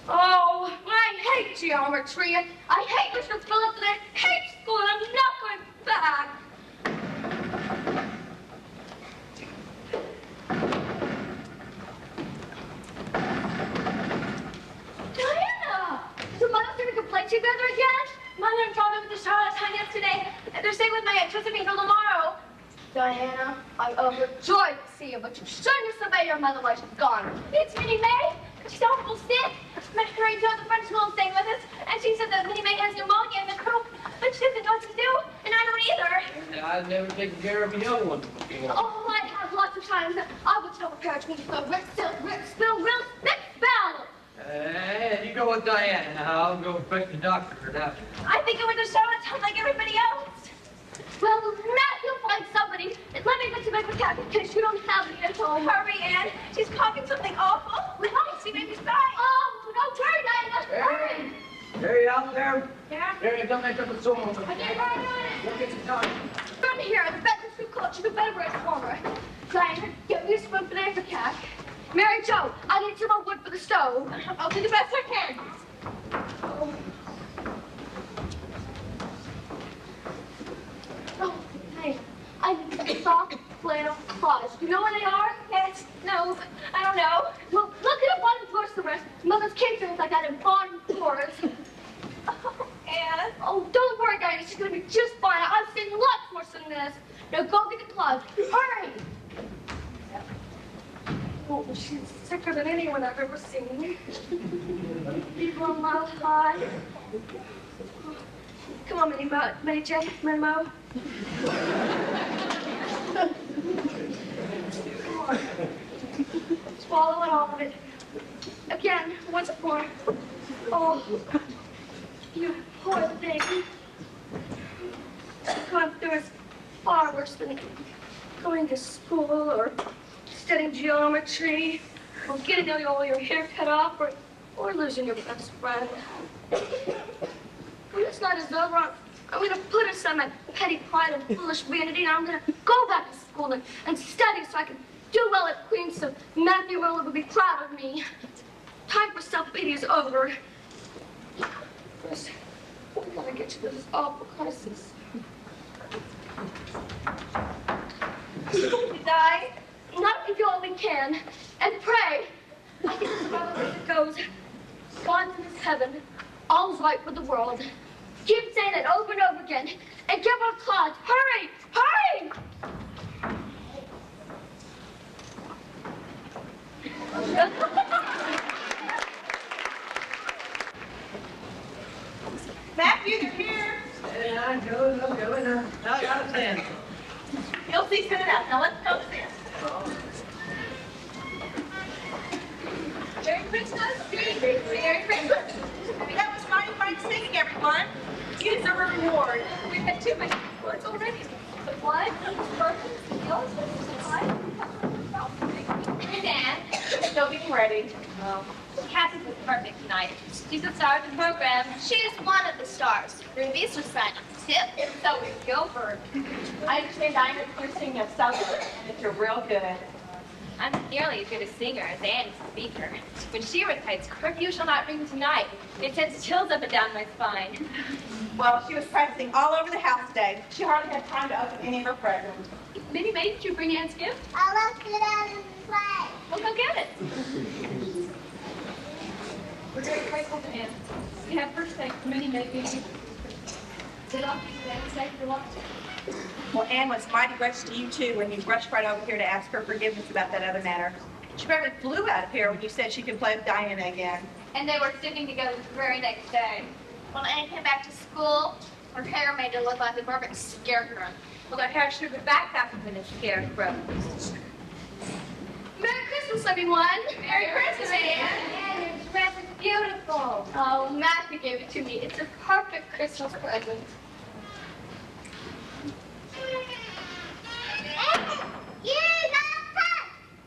Oh, I hate geometry. I hate Mr. Phillips, and I hate school, and I'm not going back. Diana! Is the mother going to play together again? Mother and father went to Charlottetown yesterday. They're staying with my Aunt Josephine till tomorrow. Diana, I'm overjoyed to see you, but you shouldn't disobey your mother while she's gone. It's Minnie May. She's awful sick. Met her into the French school staying with us, and she said that Minnie May has pneumonia in the croup, but she doesn't know what to do, and I don't either. I've never taken care of a young one before. Oh, I have lots of times. I would tell the parents me to go rip, spill, real thick spell. Hey, you go with Diana. I'll go fetch the doctor now. I think it was a charlatan like everybody else. Well, Matt, you'll find somebody. And let me get to bed with Kathy in case you don't have any at home. Hurry, Ann. She's coughing something awful. We might see baby's dying. Oh, no, hurry, Diana. Hurry. Harry, out there? Yeah? Harry, come make up a song. I can't run it. Look at the doctor. From here, the bedroom's too cold. You better brace for her. Diana, get me a spoon for the anchor cat. Mary Jo, I need some more wood for the stove. I'll do the best I can. Oh, hey, I need some soft flannel cloths. Do you know where they are? Yes, no, I don't know. Well, look at one and force the rest. Mother's keep things like that in barn floors. Anne. Oh, don't worry, Diana. She's gonna be just fine. I've seen lots worse than this. Now go get the cloths. Hurry! Oh, she's sicker than anyone I've ever seen. People a mile high. Come on, Minnie J, Mo. Come on. Swallowing all of it. Again, once more. Oh, you poor thing. Going through is far worse than going to school or studying geometry or getting all your hair cut off or losing your best friend. When this night is over, I'm going to put aside my petty pride and foolish vanity, and I'm going to go back to school and study so I can do well at Queen's, so Matthew will be proud of me. Time for self-pity is over. First, we got to get to this awful crisis. To die, not if we do all we can, and pray. I think it's about the way it goes. God's in his heaven, all's right with the world. Keep saying it over and over again, and give our cloths. Hurry! Hurry! Matthew, they're here. Hey, I'm going. I got a 10. You'll see soon enough. Now let's go to this. Merry Christmas. Merry Christmas. That was mighty fine singing, everyone. You deserve a reward. We've had too many words already. The one, perfect, the other, Hey, Dan. Still getting ready. Cassie was perfect tonight. She's the star of the program. She's one of the stars. Ruby's was fun. Tip. And so is Gilbert. I understand Diana's going to sing a solo, and it's real good. I'm nearly as good a singer as Anne's speaker. When she recites, curfew shall not ring tonight. It sends chills up and down my spine. Well, she was practicing all over the house today. She hardly had time to open any of her presents. Minnie May, did you bring Anne's gift? I left it out in the play. Well, go get it. We're very grateful to Anne. We have first thanks to Minnie May being here. Sit up, and say your lunch. Well, Anne was mighty gracious to you, too, when you rushed right over here to ask her forgiveness about that other matter. She probably flew out of here when you said she could play with Diana again. And they were sitting together the very next day. When Anne came back to school, her hair made her look like a perfect scarecrow. Well, their hair should be back after been a scarecrow. Merry Christmas, everyone! Merry Christmas, Anne! And your dress is beautiful. Oh, Matthew gave it to me. It's a perfect Christmas present.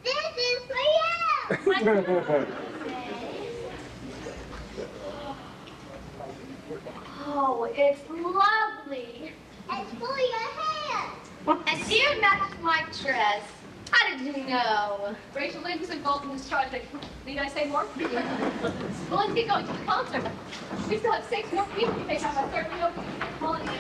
This is for you! Oh, it's lovely. It's for your hair. And you matched my dress. How did you know? Rachel Lynn was involved in this project. Need I say more? Well, let's get going to the concert. We still have 6 more people. They have a certainly open holiday.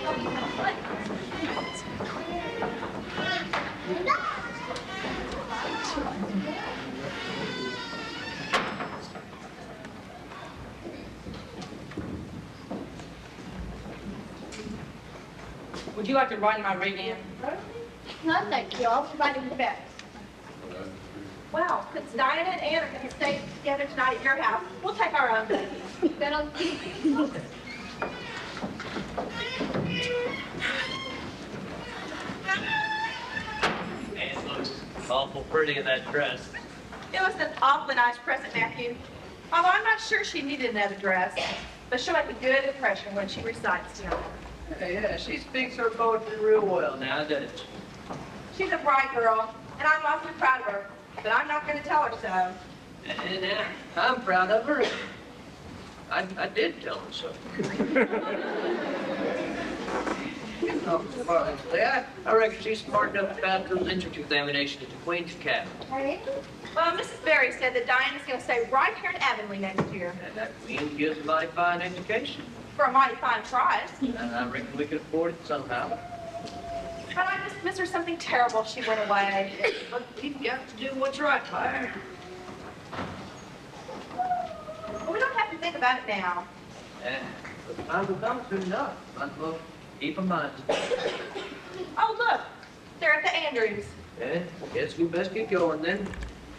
Would you like to run my rig in? No, thank you. I'll be right in bed. Well, since Diana and Ann are going to stay together tonight at your house, we'll take our own babies. Then I'll Ann looks awful pretty in that dress. It was an awfully nice present, Matthew. Although I'm not sure she needed another dress, but she'll make a good impression when she recites tonight. Yeah, she speaks her poetry real well now, doesn't she? She's a bright girl, and I'm awfully proud of her, but I'm not going to tell her so. And I'm proud of her. I did tell her so. Oh, well, I reckon she's smart enough to pass those entrance examinations at the Queen's Academy. Hey? Well, Mrs. Berry said that Diana's going to stay right here in Avonlea next year And that Queen gives a mighty fine education. for a mighty fine price. And I reckon we could afford it somehow. But I just miss her something terrible. She went away. But you've got to do what's right by her. Well, we don't have to think about it now. And the time will come soon enough. Might as well keep in mind. Oh, look. They're at the Andrews. Yeah, guess we best get going then.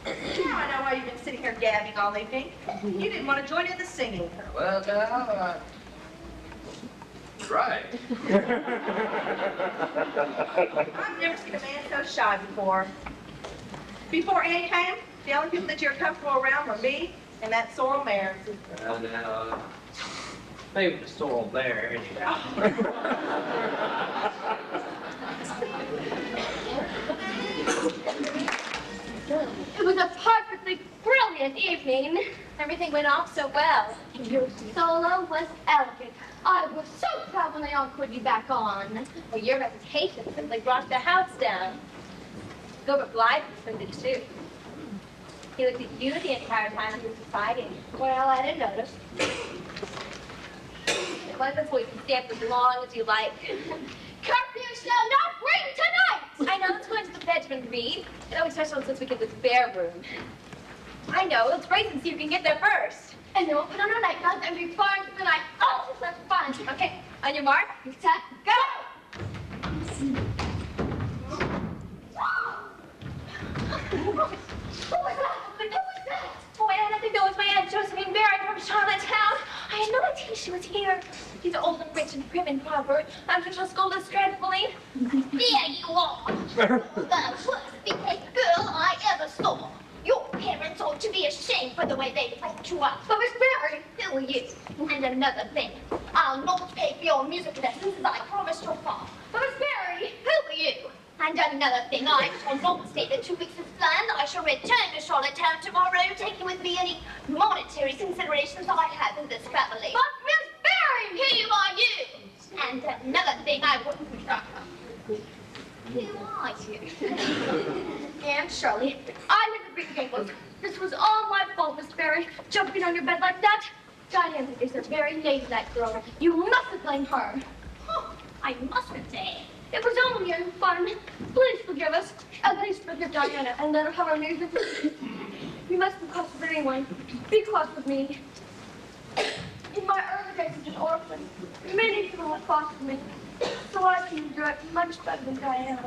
Now I know why you've been sitting here gabbing all evening. You didn't want to join in the singing. Well, now, right. I've never seen a man so shy before. Before Annie came, the only people that you're comfortable around were me and that sorrel mare. Now, maybe the sorrel there, anyhow. It was a perfectly brilliant evening. Everything went off so well. Your solo was elegant. I was so proud when the encore would be back on. Well, your reputation simply brought the house down. Gilbert Blythe was it too. He looked at you the entire time he was reciting. Well, I didn't notice. It wasn't so you can stay up as long as you like. Curfew shall not ring tonight! I know, let's go into the bedroom and read. It's always special since we get this spare room. I know, let's race and see who can get there first. And then we'll put on our night gowns and be fine for the night. Oh, that's fun. Okay, on your mark, Set, go! Who was that? Who was that? oh, and I think that was my Aunt Josephine Barry from Charlottetown. I had no idea she was here. She's old and rich and prim and proper. I'm sure she'll scold us dreadfully. There you are. The worst behaved girl I ever saw. Your parents ought to be ashamed for the way they brought you up. But Miss Barry, who are you? And another thing, I'll not pay for your music lessons as I promised your father. But Miss Barry, who are you? And another thing, I shall not stay the 2 weeks as planned. I shall return to Charlottetown tomorrow, taking with me any monetary considerations I have in this family. But Miss Barry, who are you? And another thing, I wouldn't... Who are you? Aunt Shirley, I live at Green Gables. This was all my fault, Miss Barry. Jumping on your bed like that. Diana is a very ladylike girl. You mustn't blame her. Oh, I mustn't, eh? It was only in fun. Please forgive us. At least forgive Diana and let her have her music. You must be cross with anyone. Be cross with me. In my early days as an orphan, many people have fostered me. So I can do it much better than Diana.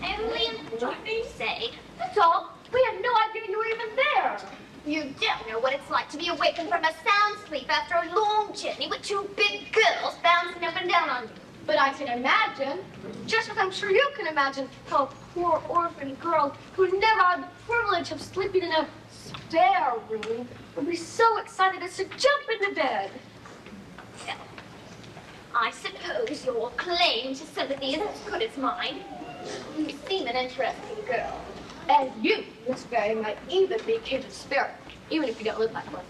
Emily, what do you say? That's all. We had no idea you were even there. You don't know what it's like to be awakened from a sound sleep after a long journey with two big girls bouncing up and down on you. But I can imagine, just as I'm sure you can imagine, how a poor orphan girl who never had the privilege of sleeping in a spare room would be so excited as to jump into bed. Well, I suppose your claim to sympathy is as good as mine. You seem an interesting girl. And you, Miss Barry, might even be kindred spirit, even if you don't look like one.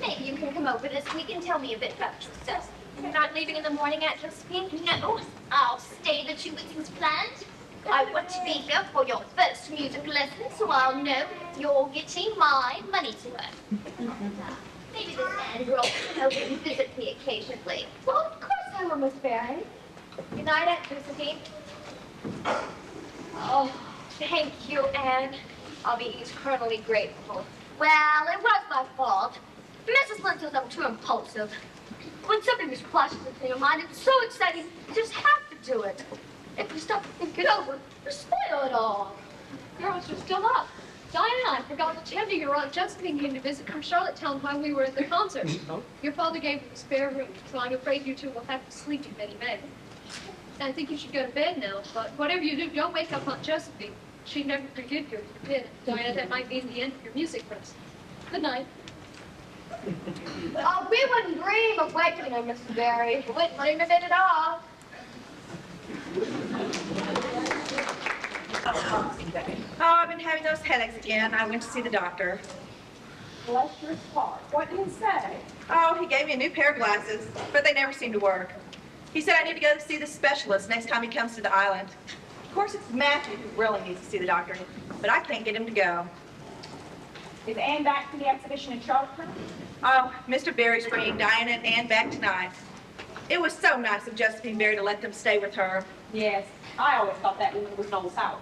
Maybe you can come over this week and tell me a bit about yourself. You're not leaving in the morning, Aunt Josephine? No, I'll stay the 2 weeks as planned. I want to be here for your first music lesson, so I'll know you're getting my money's worth. Maybe this Andrew will come over and visit me occasionally. Well, of course I will, Miss Barry. Good night, Aunt Josephine. Oh, Thank you, Anne. I'll be eternally grateful. well, it was my fault. Mrs. Lynn says I'm too impulsive. When something just flashes into your mind, it's so exciting, you just have to do it. If you stop and think it over, you spoil it all. Girls are still up. Diana and I forgot to tell you your Aunt Josephine came to visit from Charlottetown while we were at the concert. Oh. Your father gave you a spare room, so I'm afraid you two will have to sleep in bed. I think you should go to bed now, but whatever you do, don't wake up Aunt Josephine. She'd never forgive you if you did. Diana, that might be the end of your music lesson. Good night. Oh, we wouldn't dream of wakening her, Mr. Barry. We wouldn't dream of it at all. Oh, I've been having those headaches again. I went to see the doctor. Bless your heart. What did he say? Oh, he gave me a new pair of glasses, but they never seem to work. He said I need to go to see the specialist next time he comes to the island. Of course, it's Matthew who really needs to see the doctor, but I can't get him to go. Is Anne back from the exhibition in Charlottetown? Oh, Mr. Barry's bringing Diana and Ann back tonight. It was so nice of Josephine Barry to let them stay with her. Yes. I always thought that woman was an old sow.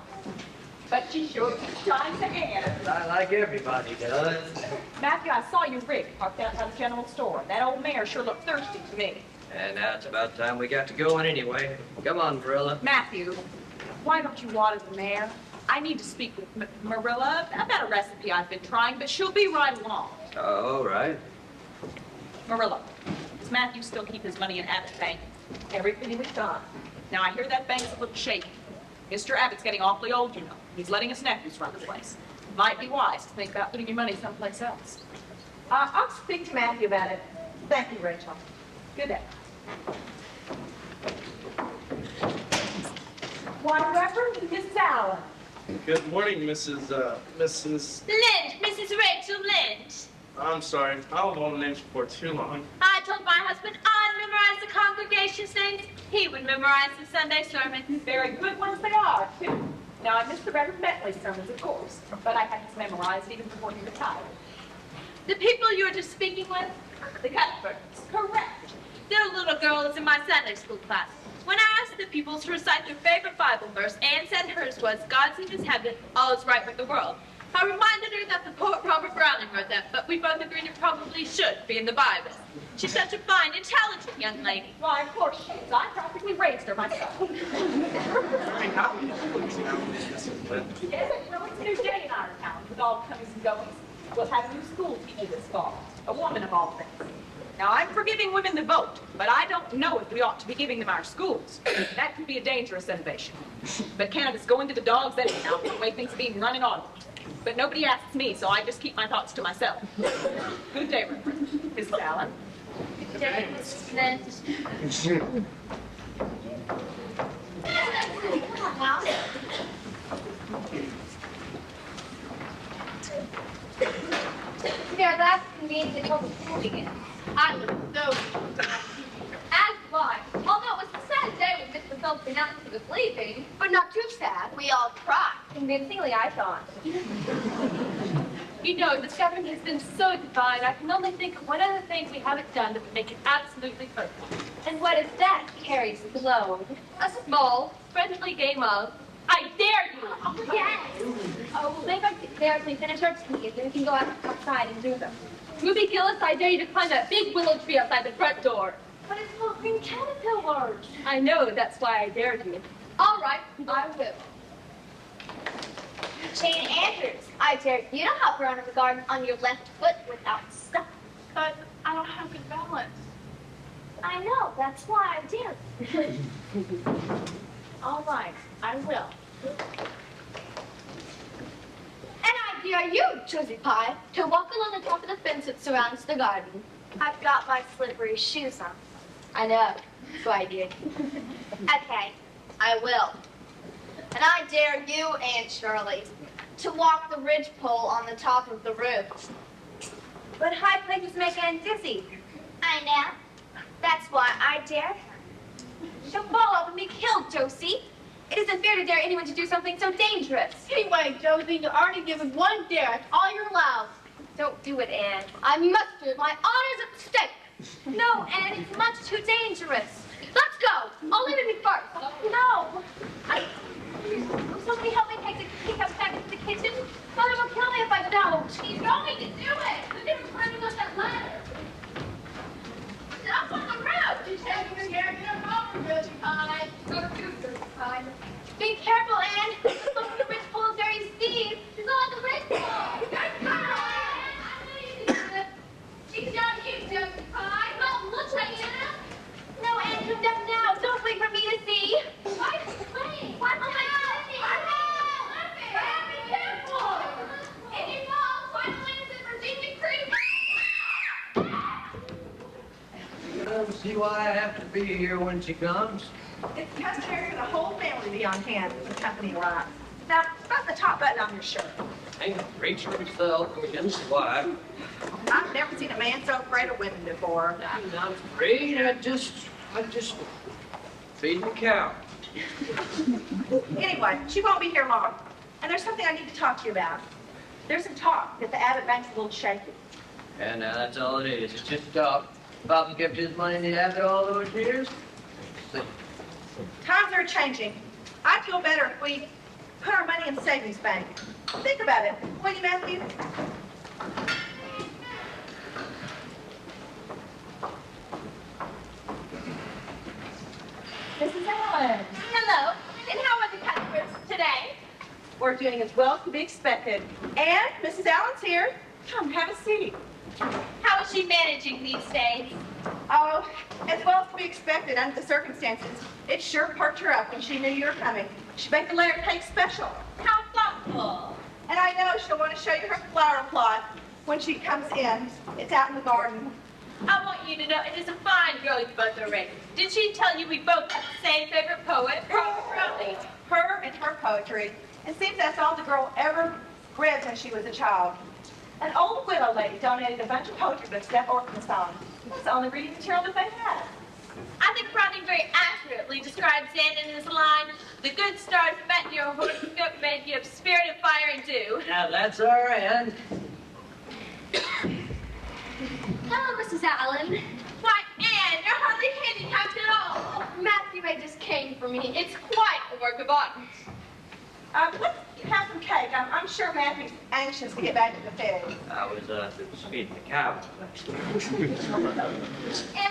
But she sure keeps trying to Anne. I like everybody does. Matthew, I saw your rig parked outside the general store. That old mare sure looked thirsty to me. And now it's about time we got to going anyway. Come on, Marilla. Matthew, why don't you water the mare? I need to speak with Marilla about a recipe I've been trying, but she'll be right along. All right. Marilla, does Matthew still keep his money in Abbott's bank? Every penny we've got. Now, I hear that bank's a little shaky. Mr. Abbott's getting awfully old, you know. He's letting his nephews run the place. Might be wise to think about putting your money someplace else. I'll speak to Matthew about it. Thank you, Rachel. Good day. Why, Reverend Mrs. Allen. Good morning, Mrs. Lynch, Mrs. Rachel Lynch. I'm sorry. I'll hold the names before too long. I told my husband I'd memorize the congregation's names. He would memorize the Sunday sermons. Very good ones they are, too. Now, I missed the Reverend Bentley's sermons, of course, but I had to memorize even before he retired. The people you were just speaking with? The Cuthberts. Correct. They're little girls in my Sunday school class. When I asked the pupils to recite their favorite Bible verse, Anne said hers was, God's in his heaven, all is right with the world. I reminded her that the poet Robert Browning wrote that, but we both agreed it probably should be in the Bible. She's such a fine, intelligent young lady. Why, of course she is. I practically raised her myself. Very happy to see now, Mrs. Lynn. Yes, well, it's a new day in our town with all comings and goings. We'll have a new school teacher this fall, a woman of all things. Now, I'm for giving women the vote, but I don't know if we ought to be giving them our schools. That could be a dangerous innovation. But Canada's going to the dogs anyhow, the way things are being run on. But nobody asks me, so I just keep my thoughts to myself. Good day, Reverend. Mrs. Allen. Good day, Mrs. Lynch. There, that's convenient to the school again. I was so as why. Although it was a sad day when Mr. Phelps announced he was leaving, but not too sad. We all cried. Convincingly, I thought. You know, this government has been so divine. I can only think of one other thing we haven't done that would make it absolutely perfect. And what is that Carrie's glow? A small, friendly game of I dare you. Oh, yes. Oh, well, maybe I could dare we finish our tea, and then we can go outside and do them. Ruby Gillis, I dare you to climb that big willow tree outside the front door. But it's little green caterpillars. I know, that's why I dared you. All right, I will. Jane Andrews, I dare you to hop around in the garden on your left foot without stuff. But I don't have good balance. I know, that's why I dare you. All right, I will. And I dare you, Josie Pye, to walk along the top of the fence that surrounds the garden. I've got my slippery shoes on. I know, so I did. Okay, I will. And I dare you, Aunt Shirley, to walk the ridgepole on the top of the roof. But high places make Anne dizzy. I know. That's why I dare her. She'll fall off and be killed, Josie. It isn't fair to dare anyone to do something so dangerous. Anyway, Josie, you're already given one dare. That's all you're allowed. Don't do it, Anne. I must do it. My honor's at stake. No, Anne, it's much too dangerous. Let's go. I'll leave it first. No. Somebody help me take the teacups back into the kitchen. Mother will kill me if I don't. She's going to do it. Look at her climbing up that ladder. Get up on the roof. She's taking her hair. Get her over, Josie Pye. Go to Josie Pye. see why I have to be here when she comes. It's customary for the whole family to be on hand when the company arrives. Now, about the top button on your shirt. Ain't reach for himself against the wife. I've never seen a man so afraid of women before. I'm not afraid. I just feed the cow. Anyway, she won't be here long. And there's something I need to talk to you about. There's some talk that the Abbott Bank's a little shaky. And now that's all it is. It's just talk. Papa kept his money in the Abbott all those years. See. Times are changing. I'd feel better if we put our money in the savings bank. Think about it, will you, Matthew? Mrs. Allen. Hello. And how are the customers today? We're doing as well as could be expected. And Mrs. Allen's here. Come, have a seat. How is she managing these days? Oh, as well as could be expected under the circumstances. It sure perked her up when she knew you were coming. She baked the layer cake special. How thoughtful. And I know she'll want to show you her flower plot when she comes in. It's out in the garden. I want you to know it is a fine girl you both are raising. Did she tell you we both have the same favorite poet? Probably. Her and her poetry. It seems that's all the girl ever read when she was a child. An old widow lady donated a bunch of poetry books to that orphan asylum. That's the only reading material that they had. I think Rodney very accurately describes Zen in his line, "The good stars met your horoscope made you of spirit of fire and dew." Now that's our end. Hello, Mrs. Allen. Why, Anne, you're hardly handicapped at all. Matthew, I just came for me. It's quite a work of art. Let's have some cake. I'm sure Matthew's anxious to get back to the Fed. I was feeding the cow. And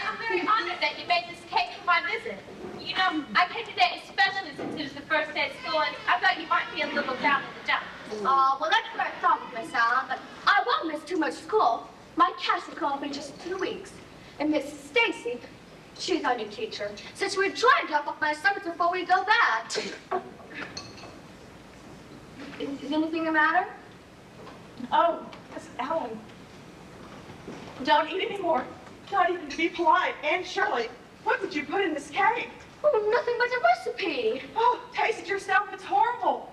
I'm very honored that you made this cake for my visit. You know, I came today especially since it was the first day of school, and I thought you might be a little down in the dumps. Well, that's what I thought, Miss Allen, but I won't miss too much school. My class will come up in just 2 weeks. And Miss Stacy, she's our new teacher, says we're trying to drop off my assignments before we go back. Is anything the matter? Oh, Miss Allen. Don't eat anymore. Not even to be polite. Anne Shirley, what did you put in this cake? Oh, nothing but a recipe. Oh, taste it yourself. It's horrible.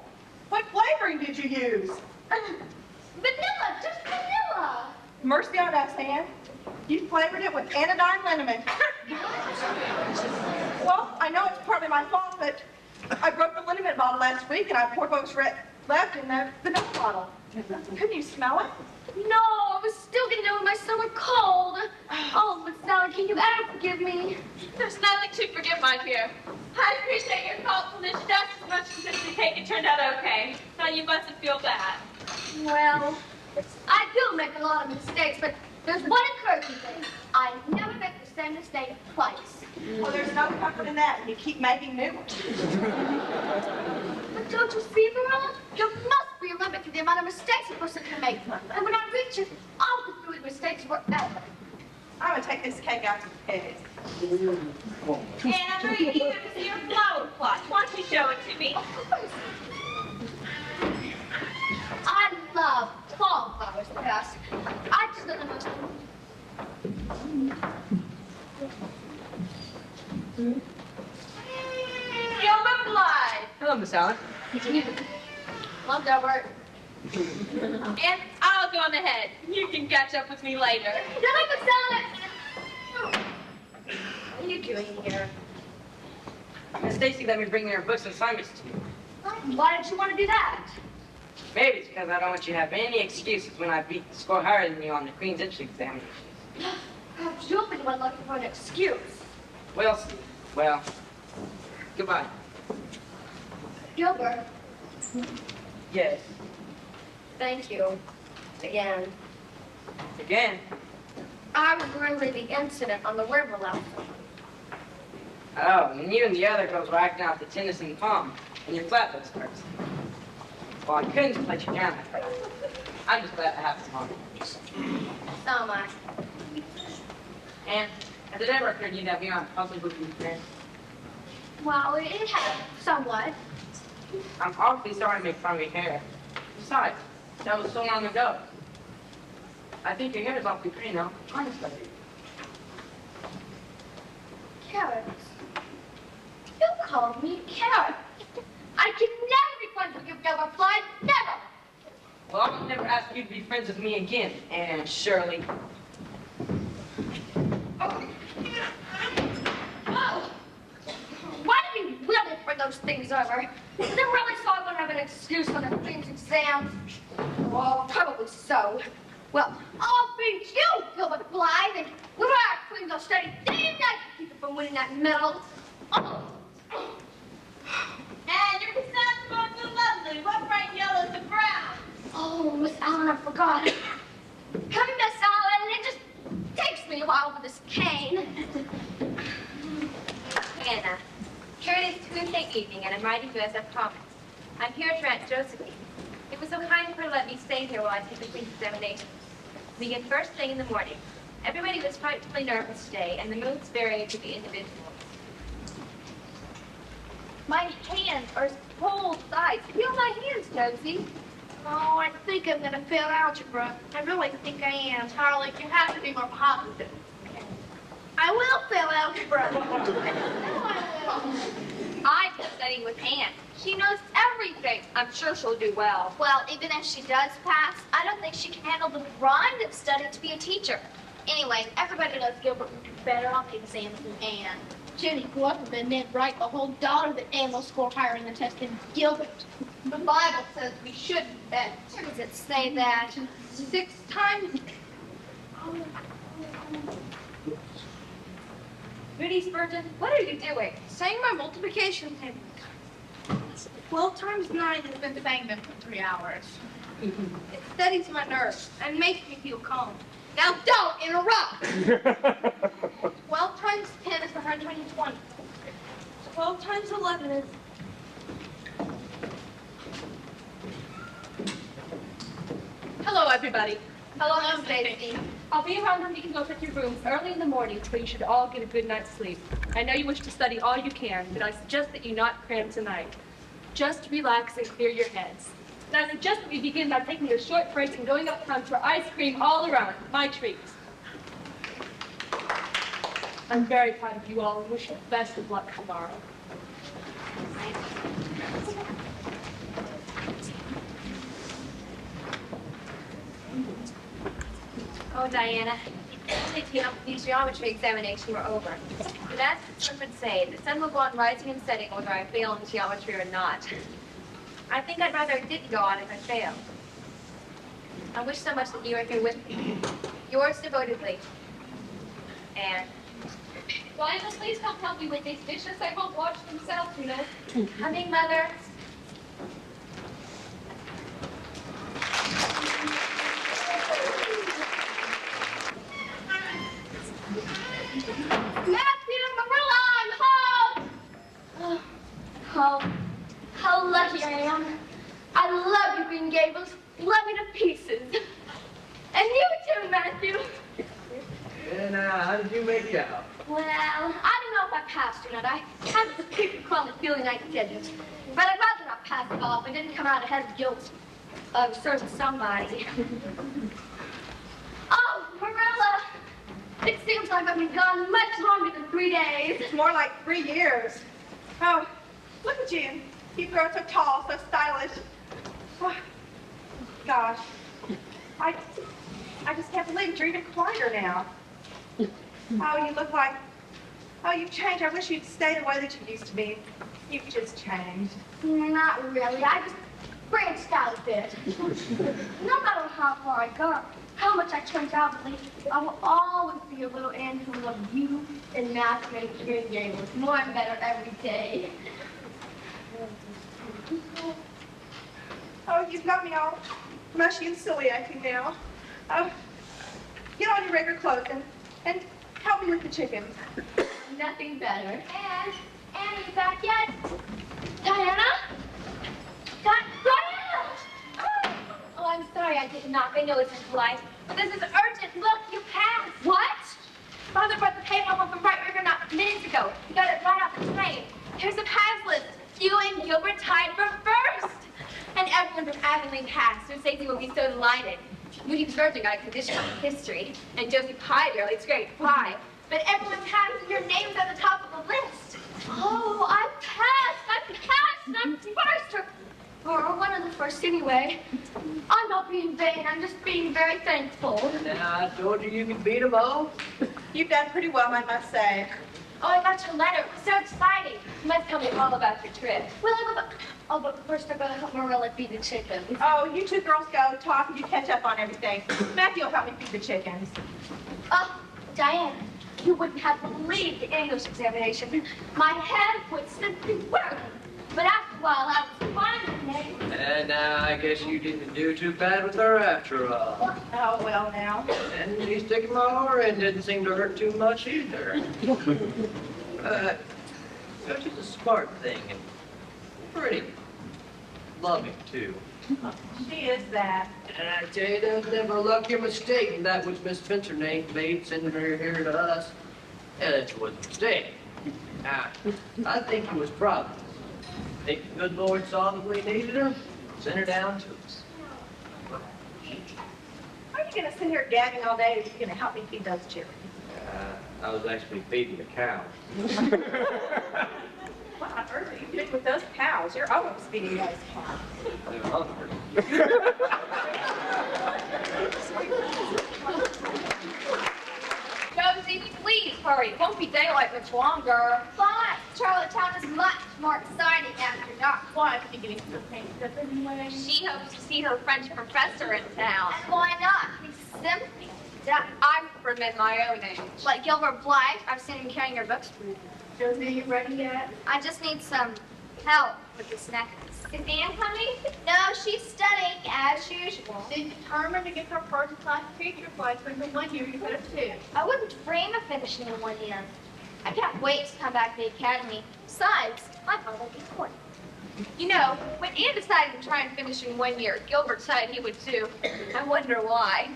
What flavoring did you use? Vanilla, just vanilla. Mercy on us, Anne. You flavored it with anodyne liniment. Well, I know it's partly my fault, but I broke the liniment bottle last week and I poured what was left in the vanilla bottle. Couldn't you smell it? No, I was still getting over my summer cold. Oh, Miss Allen, can you ever forgive me? There's nothing to forgive, my dear. I appreciate your thoughtfulness just as much as if the cake had turned out okay. Now you mustn't feel bad. Well, I do make a lot of mistakes, but there's one encouraging thing. I never make the same mistake twice. Well, there's no comfort in that. You keep making new ones. But don't you see, Verona? There must be a limit to the amount of mistakes a person can make. And when I reach it, I'll be doing mistakes forever. I'm going to take this cake out to the pigs. And I'm very eager to see your flower plot. Why don't you show it to me? I love wallflowers the best. I just don't know. Gilbert Blythe. Hello, Miss Allen. Love that word. And I'll go on ahead. You can catch up with me later. What are you doing here? Miss Stacy let me bring her books and assignments to you. Why did you want to do that? Maybe it's because I don't want you to have any excuses when I beat the score higher than you on the Queen's Entrance examination. Perhaps you'll be the one looking for an excuse. Well, Steve, well, goodbye. Gilbert, Yes. thank you. Again. Again? I remember the incident on the river last summer. Oh, and you and the other girls were acting out the Tennyson poem in your flatbook skirts. Well, I couldn't just let you down that way. I'm just glad to have some on. So am I. And has it ever occurred to you that we aren't possibly be friends? Well, it has, somewhat. I'm awfully sorry to make fun of your hair. Besides, that was so long ago. I think your hair is awfully pretty now, honestly. Carrots. You called me Carrot. I can never be friends with you, Gilbert Blythe. Never. Well, I'll never ask you to be friends with me again, Anne Shirley. Oh. Why did you really bring those things over? Is it really so I wouldn't have an excuse for the Queen's exam? Well, probably so. Well, I'll beat you, Gilbert Blythe, and we'll have Queen's will study day and night to keep you from winning that medal. Oh. And your son's going so lovely. What bright yellows and brown? Oh, Miss Allen, I forgot. Come, Miss Allen, it just takes me a while with this cane. Anna, here it is Tuesday evening, and I'm writing you as I promised. I'm here at Aunt Josephine. It was so kind of her to let me stay here while I take the Queen's examination. We begin first thing in the morning. Everybody was frightfully nervous today, and the moods vary to the individual. My hands are cold sides. Feel my hands, Josie. Oh, I think I'm gonna fail algebra. I really think I am. Charlie, you have to be more positive. I will fail algebra. I've been studying with Anne. She knows everything. I'm sure she'll do well. Well, even if she does pass, I don't think she can handle the grind of studying to be a teacher. Anyway, everybody knows Gilbert would do better on the exams than Anne. Jenny grew up and been Ned right the whole dollar that Anne will score higher in the test than Gilbert. The Bible says we shouldn't bet. Where does it say that? 6 times? Rudy Spurgeon, what are you doing? Saying my multiplication table. 12 times 9 has been saying them for 3 hours. It steadies my nerves and makes me feel calm. Now don't interrupt! 12 times 10 is 120. 12 times 11 is... Hello, everybody. Hello, Stacy. I'll be around when you can go up your rooms early in the morning, so you should all get a good night's sleep. I know you wish to study all you can, but I suggest that you not cram tonight. Just relax and clear your heads. And I suggest that we begin by taking a short break and going up front for ice cream all around, my treat. I'm very proud of you all and wish you the best of luck tomorrow. Oh, Diana, if the geometry examination were over. But as the sun would say, the sun will go on rising and setting whether I fail in geometry or not. I think I'd rather it didn't go on if I failed. I wish so much that you were here with me. Yours devotedly, Anne. Diana, please come help me with these dishes. They won't wash themselves, you know. Coming, Mother. Matthew, Marilla, I'm home! Oh, how lucky I am. I love you, Green Gables. Love you to pieces. And you too, Matthew. And how did you make out? Well, I don't know if I passed or not. I have this creepy crawly feeling I didn't. But I'd rather not pass it off. I didn't come out ahead of guilt of serving somebody. Oh, Marilla. It seems like I've been gone much longer than 3 days. It's more like 3 years. Oh, look at you. You've grown so tall, so stylish. Oh, gosh. I just can't believe it. You're even quieter now. Oh, you look like... Oh, you've changed. I wish you'd stay the way that you used to be. You've just changed. Not really. I just branched out a bit. No matter how far I go, how much I change outwardly, I will always be a little Anne who loves you and Matthew and Green Gables more and better every day. Oh, you've got me all mushy and silly acting now. Oh, get on your regular clothes and help me with the chickens. Nothing better. Anne, are you back yet? Diana? Diana! Oh, I'm sorry I did not. I know it's impolite, but this is urgent. Look, you passed. What? Father brought the paper home from Bright River not minutes ago. He got it right off the train. Here's a pass list. You and Gilbert tied for first. And everyone from Avonlea passed, so Stacey will be so delighted. Moody Spurgeon got a condition on history, and Josie Pye barely scraped pie. but everyone has your names at the top of the list. Oh, I passed, I'm first. Or one of the first anyway. I'm not being vain, I'm just being very thankful. Now, I told you you could beat them all. You've done pretty well, I must say. Oh, I got your letter. It was so exciting. You must tell me all about your trip. Well, but first I'm going to help Marilla feed the chickens. Oh, you two girls go talk and you catch up on everything. Matthew will help me feed the chickens. Diane, you wouldn't have believed the English examination. My head would simply whirl. But after a while, I was fine. And now I guess you didn't do too bad with her after all. Oh, well now. And he's sticking my orange didn't seem to hurt too much either. She's a smart thing and pretty loving too. She is that. And I tell you, there's never a luckier mistake than that which Miss Spencer made sending her here to us. Yeah, that was a mistake. Now, I think it was Providence. I think the good Lord saw that we needed her, sent her down to us. Are you going to sit here gagging all day or are you going to help me feed those chickens? I was actually feeding the cow. What on earth are you doing with those cows? You're always feeding those cows. They're hungry. Josie, please hurry. It won't be daylight much longer. But Charlottetown is much more exciting after dark. Why? Are you getting some paint up anyway? She hopes to see her French professor in town. And why not? He's simply I'm from in my own age. like Gilbert Blythe. I've seen him carrying your books for you. Josie, are you ready yet? I just need some help with this necklace. Is Anne coming? No, she's studying as usual. She's determined to get her first class teacher placement in 1 year instead of 2. I wouldn't dream of finishing in 1 year. I can't wait to come back to the academy. Besides, my father will be important. You know, when Anne decided to try and finish in 1 year, Gilbert said he would too. I wonder why.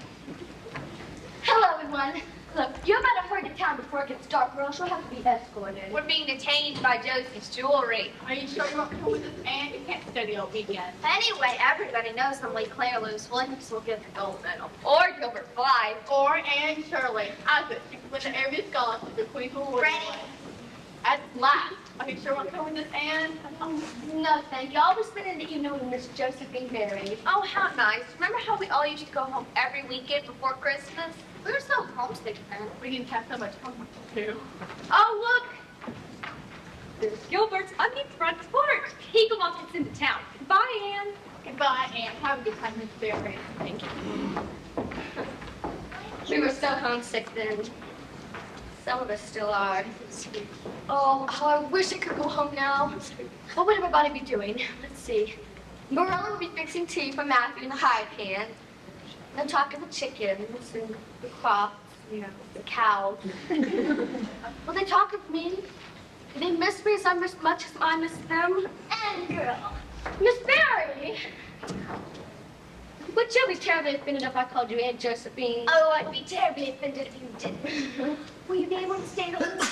Hello, everyone. Look, you better hurry to town before it gets dark, or else you'll have to be escorted. We're being detained by Josie's jewelry. Are you sure you want to come with us, Anne? You can't study all weekend. Anyway, everybody knows only Claire Lewis Williams will get the gold medal. Or Gilbert Blythe. Or Anne Shirley. I bet she can win the area scholarship to Queen Award. Ready? At last. Are you sure you want to come with us, Anne? No, thank you. I'll be spending the evening with Miss Josephine Berry. Oh, how nice. Remember how we all used to go home every weekend before Christmas? We were so homesick then. We didn't have so much homework to do. Oh, look. There's Gilbert's ugly front porch. He can walk us into town. Goodbye, Anne. Goodbye, Anne. Have a good time, Miss Berry. Thank you. We were so homesick then. Some of us still are. Oh, how I wish I could go home now. What would everybody be doing? Let's see. Marilla would be fixing tea for Matthew in the high pan. And talking to the chickens and the crops, you know, the cows. Will they talk of me? Do they miss me as much as I miss them? And girl, Miss Berry! Would you be terribly offended if I called you Aunt Josephine? Oh, I'd be terribly offended if you didn't. Will you be able to stay the weekend?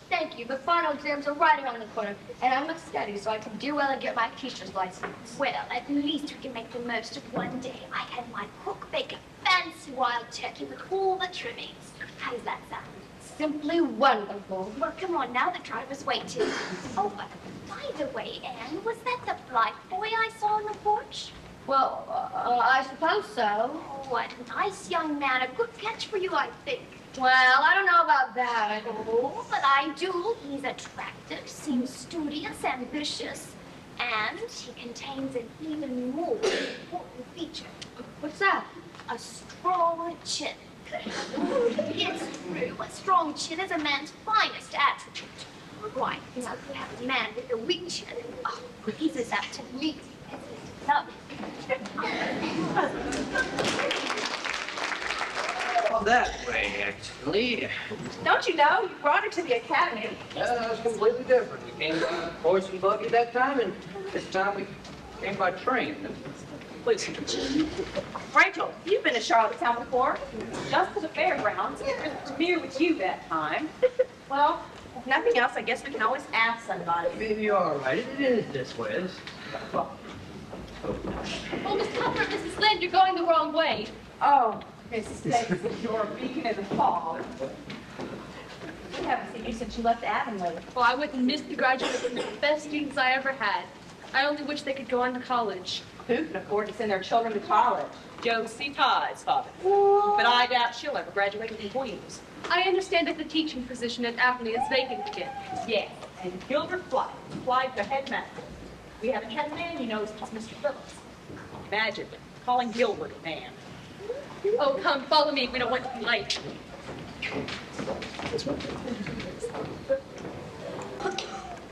Thank you, but final exams are right around the corner, and I must study so I can do well and get my teacher's license. Well, at least we can make the most of one day. I had my cook bake a fancy wild turkey with all the trimmings. How does that sound? Simply wonderful. Well, come on now, the driver's waiting. Oh, by the way, Anne, was that the Blythe boy I saw on the porch? Well, I suppose so. Oh, what a nice young man. A good catch for you, I think. Well, I don't know about that. Oh, but I do. He's attractive, seems studious, ambitious, and he contains an even more important feature. What's that? A strong chin. It's true. A strong chin is a man's finest attribute. Why? Now you have a man with a weak chin. Oh, he's as apt to meet you as love. That way, actually. Don't you know? You brought her to the academy. That was completely different. We came by horse and buggy that time, and this time we came by train. Please. Rachel, you've been to Charlottetown before. Just to the fairgrounds. It was familiar with you that time. Well, if nothing else, I guess we can always ask somebody. Maybe you are right. It is this way. Oh, Miss Comfort, Mrs. Lynde, you're going the wrong way. Oh, Mrs. Davis. You're a beacon in the fog. We haven't seen you since you left Avonlea. Well, I wouldn't miss the graduation of the best students I ever had. I only wish they could go on to college. Who can afford to send their children to college? Joe C.A.T.S. father. But I doubt she'll ever graduate with employees. I understand that the teaching position at Avonlea is vacant again. Yes, and Gilbert Fly applied for headmaster. We haven't had a man you know since Mr. Phillips. Imagine calling Gilbert a man. Oh, come, follow me. We don't want to be late.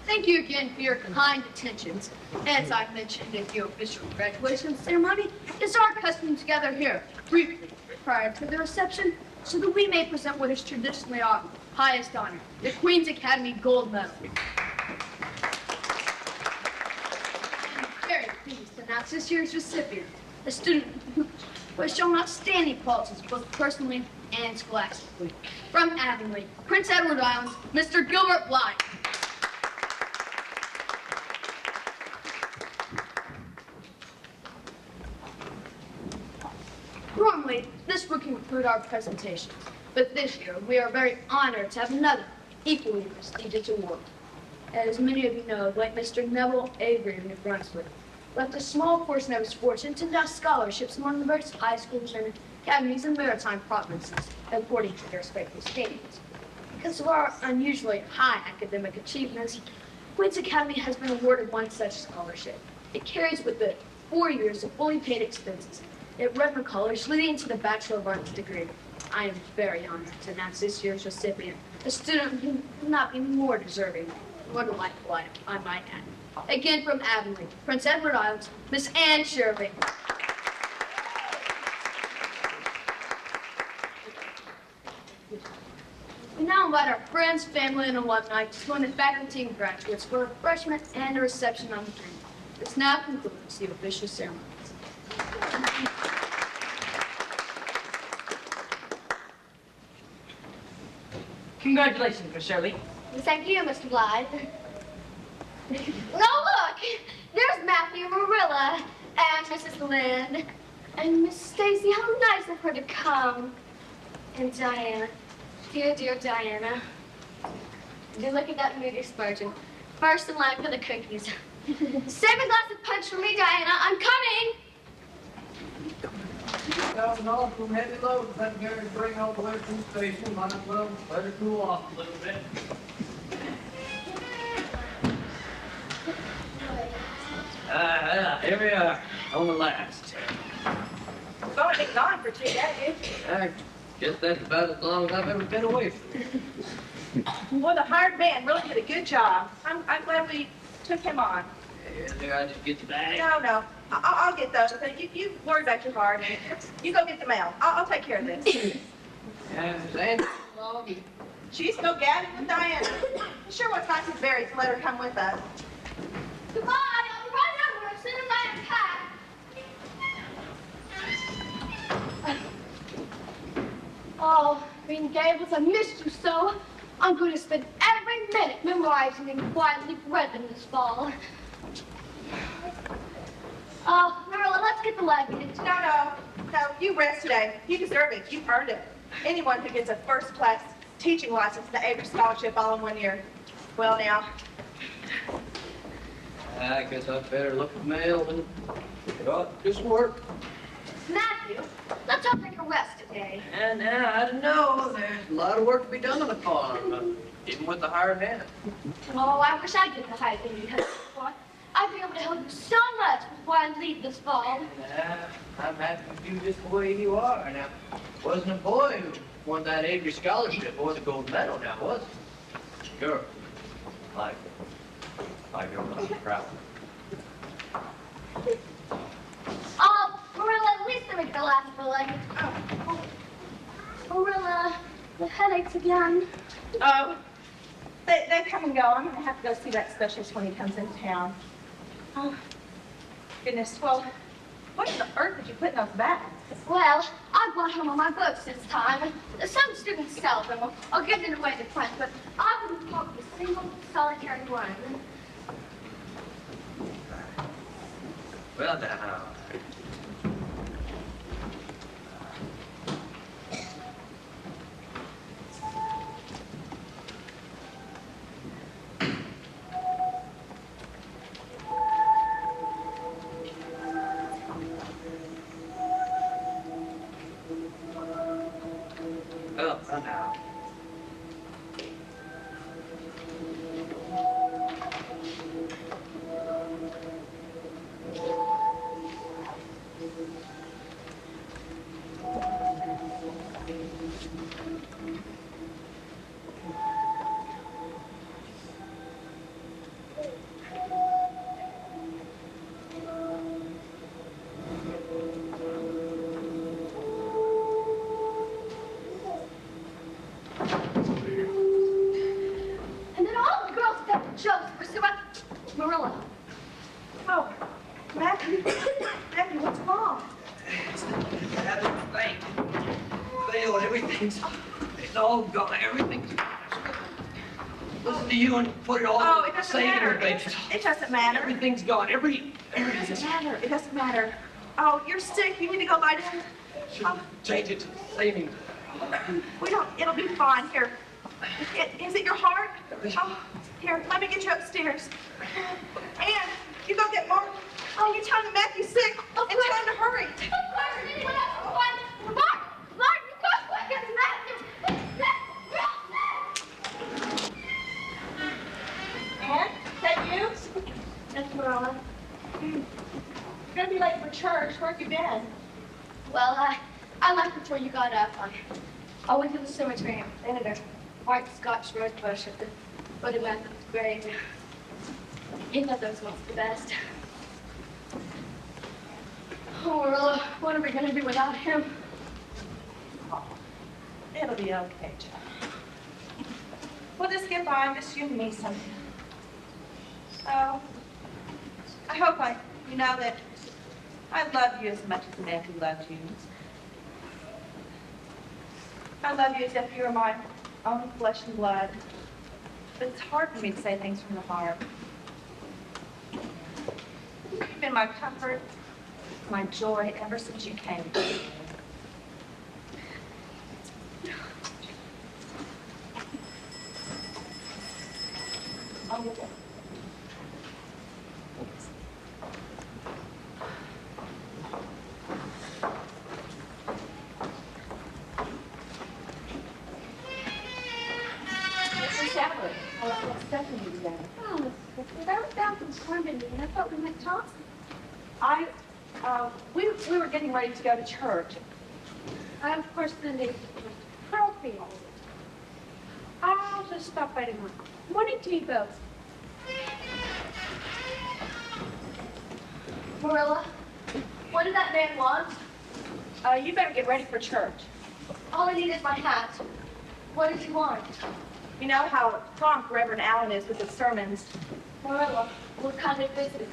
Thank you again for your kind attentions. As I mentioned at the official graduation ceremony, it's our custom to gather here briefly prior to the reception so that we may present what is traditionally our highest honor, the Queen's Academy Gold Medal. I'm very pleased to announce this year's recipient, a student who has shown outstanding qualities both personally and scholastically. From Avonlea, Prince Edward Island, Mr. Gilbert Bly. Normally, this would conclude our presentations, but this year we are very honored to have another equally prestigious award. As many of you know, like Mr. Neville Avery of New Brunswick left a small portion of his fortune to endowed scholarships among the various high schools and academies in maritime provinces, according to their respective statements. Because of our unusually high academic achievements, Queen's Academy has been awarded one such scholarship. It carries with it 4 years of fully paid expenses at Redmond College, leading to the Bachelor of Arts degree. I am very honored to announce this year's recipient, a student who could not be more deserving, more delightful, I might add. Again from Avonlea, Prince Edward Island, Miss Anne Shirley. We now invite our friends, family, and alumni to join the faculty and graduates for refreshment and a reception on the green. This now concludes the official ceremonies. Congratulations, Miss Shirley. Thank you, Mr. Blythe. No, look! There's Matthew, Marilla, and Mrs. Lynn, and Miss Stacy. How nice of her to come. And Diana. Dear, dear Diana. Do look at that movie, Spurgeon. First in line for the cookies. Save a glass of punch for me, Diana. I'm coming! Thousand dollars from heavy loads, that Gary bring all the way from the station. Might as well let her cool off a little bit. Here we are, on the last. It's only been gone for 2 days. I guess that's about as long as I've ever been away from you. Well, the hired man really did a good job. I'm glad we took him on. Here, I just get the bag. No. I'll get those. You worry about your heart. You go get the mail. I'll take care of this. Yeah, Sandy. She used to go gabbing with Diana. It sure was nice of Barry to let her come with us. Goodbye. I'll be right over as soon as I am packed. Oh, Green Gables, I missed you so. I'm going to spend every minute memorizing and quietly read them this fall. Oh, Marilla, let's get the luggage. No, you rest today. You deserve it. You've earned it. Anyone who gets a first-class teaching license and the Avery Scholarship all in 1 year. Well, now. I guess I'd better look at the mail and do some work. Matthew, let's all take a rest today. And I don't know, there's a lot of work to be done on the farm, even with the hired hand. Oh, I wish I did the high thing because I'd be able to help you so much before I leave this fall. I'm happy with you just the way you are. Now, wasn't a boy who won that Avery Scholarship or the gold medal now, was it? Girl. Like you're really proud. Oh, Marilla, at least let me the last for luggage. Marilla, the headaches again. Oh, they come and go. I'm going to have to go see that specialist when he comes into town. Oh, goodness. Well, what in the earth did you put in those bags? Well, I brought home all my books this time. Some students sell them or give them away to friends, but I wouldn't talk a single solitary one. Well, now. now. And then all the girls got jokes for Marilla. Oh, Matthew. Matthew, what's wrong? Everything failed. Everything's it's all gone. Everything's listen to you and put it all Oh, it doesn't saving matter. your baby. It doesn't matter. Everything's gone. It doesn't matter. It doesn't matter. Oh, you're sick. You need to go lie down. Oh, Change it to saving. we don't. It'll be fine. Here. Is it your heart? Oh, here. Let me get you upstairs. And you go get Mark. Oh, you tell him Matthew's sick and tell him to hurry. Anyone else want? Mark, you go quick. It's Matthew. Ann, is that you? That's Marilla. You're gonna be late for church. Where have you been? Well, I left before you got up. I went to the cemetery and planted a white Scotch rose bush at the foot of Matthew's grave. He thought those ones the best. Oh, Marilla, what are we going to do without him? It'll be okay, Joe. We'll just get by, just you and me someday. Oh, I hope you know that I love you as much as Matthew loved you. I love you as if you were my own flesh and blood. But it's hard for me to say things from the heart. You've been my comfort, my joy ever since you came. Oh, Stephanie today. Oh, I was down from swimming and I thought we might talk. We were getting ready to go to church. I, of course, the name Pearlfield. I'll just stop by tomorrow. Morning to you both. Marilla, what did that man want? You better get ready for church. All I need is my hat. What does he want? you know how prompt Reverend Allen is with his sermons. Marilla, what kind of visit?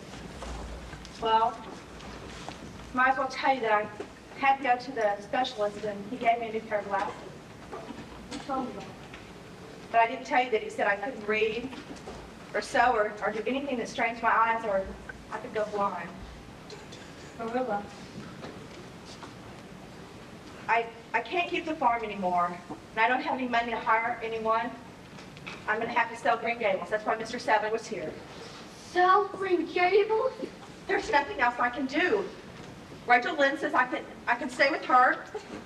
Well, might as well tell you that I had to go to the specialist and he gave me a new pair of glasses. You told me that. But I didn't tell you that he said I couldn't read or sew or do anything that strains my eyes or I could go blind. Marilla, I can't keep the farm anymore, and I don't have any money to hire anyone. I'm going to have to sell Green Gables. That's why Mr. Sadler was here. sell Green Gables? There's nothing else I can do. Rachel Lynn says I can stay with her,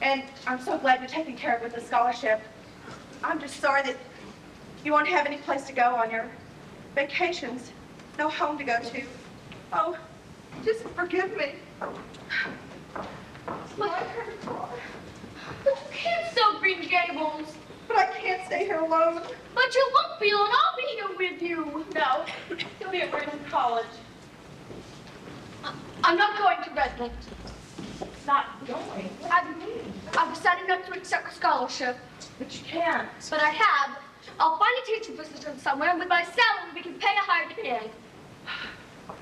and I'm so glad you're taking care of with the scholarship. I'm just sorry that you won't have any place to go on your vacations, no home to go to. Oh, just forgive me. But you can't sell Green Gables. But I can't stay here alone. But you won't be alone. I'll be here with you. No, you'll be at Redmond College. I'm not going to Redmond. Not going. I've decided not to accept a scholarship. But you can't. But I have. I'll find a teaching position somewhere, and with my salary, we can pay a hired hand.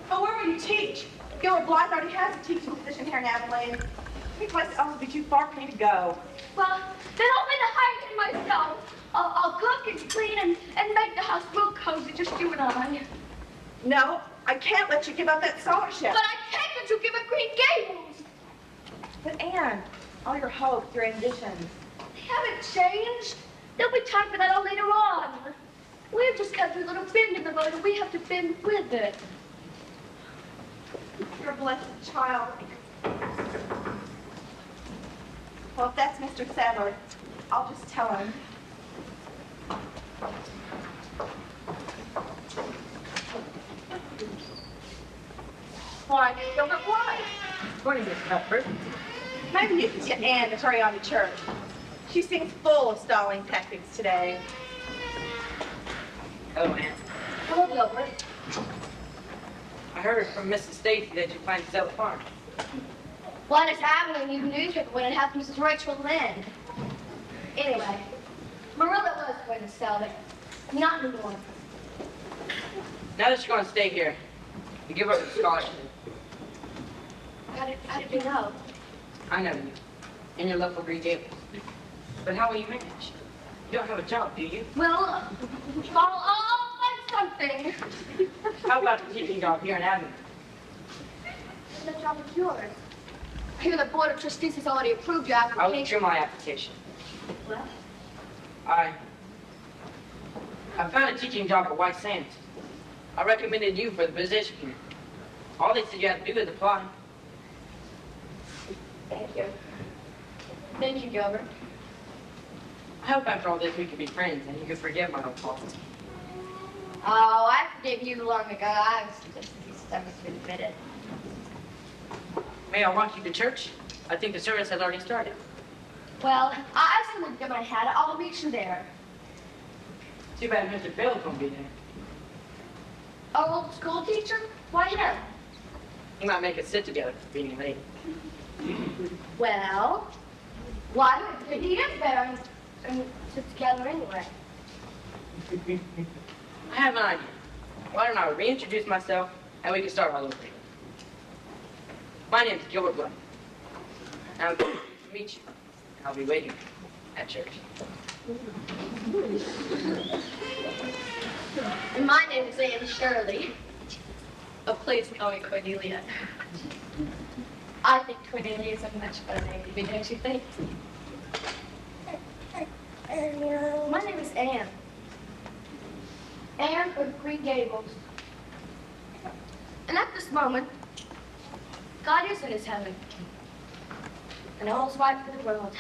But where will you teach? Gilbert Blythe already has a teaching position here in Abilene. I think it's almost be too far for me to go. Well, then I'll be the hired hand myself. I'll cook and clean and make the house real cozy, just you and I. No, I can't let you give up that scholarship. But I can't let you give up Green Gables. But Anne, all your hopes, your ambitions. They haven't changed. There'll be time for that all later on. We've just got a little bend in the road, and we have to bend with it. You're a blessed child. Well, if that's Mr. Sadler, I'll just tell him. Why, Gilbert, why? Morning, Miss Cuthbert. Maybe you could get Ann to hurry on to church. She seems full of stalling tactics today. Hello, Aunt. Hello, Gilbert. I heard from Mrs. Stacy that you plan to sell the farm. Well, it's happening in the newspaper when it happened to Mrs. Rachel Lynn. Anyway, Marilla was going to sell it. Not anymore. Now that you're going to stay here, you give up the scholarship. How did you know? I know you, in your local Green Gables. But how will you manage? You don't have a job, do you? Well, I'll find something. How about the teaching job here in Avenue? The job is yours. I hear the Board of Trustees has already approved your I application. withdrew my application. Well, I found a teaching job at White Sands. I recommended you for the position here. All they said you had to do is apply. thank you. Thank you, Gilbert. I hope after all this we can be friends and you can forgive my own faults. Oh, I forgave you long ago. I was just stubborn to admit it. May I walk you to church? I think the service has already started. Well, I certainly get my hat. I'll meet you there. Too bad Mr. Bill's won't be there. Our old school teacher? Why him? He might make us sit together for being late. Well, why? He is better and sit together anyway. I have an idea. Why don't I reintroduce myself and we can start all over again. My name's Gilbert Black. And I'm going to meet you. I'll be waiting at church. And my name is Anne Shirley. Oh, please call me Cornelia. I think Cornelia is a much better name to be, don't you think? My name is Anne. Anne of Green Gables. And at this moment, God is in his heaven. And all's right for the world.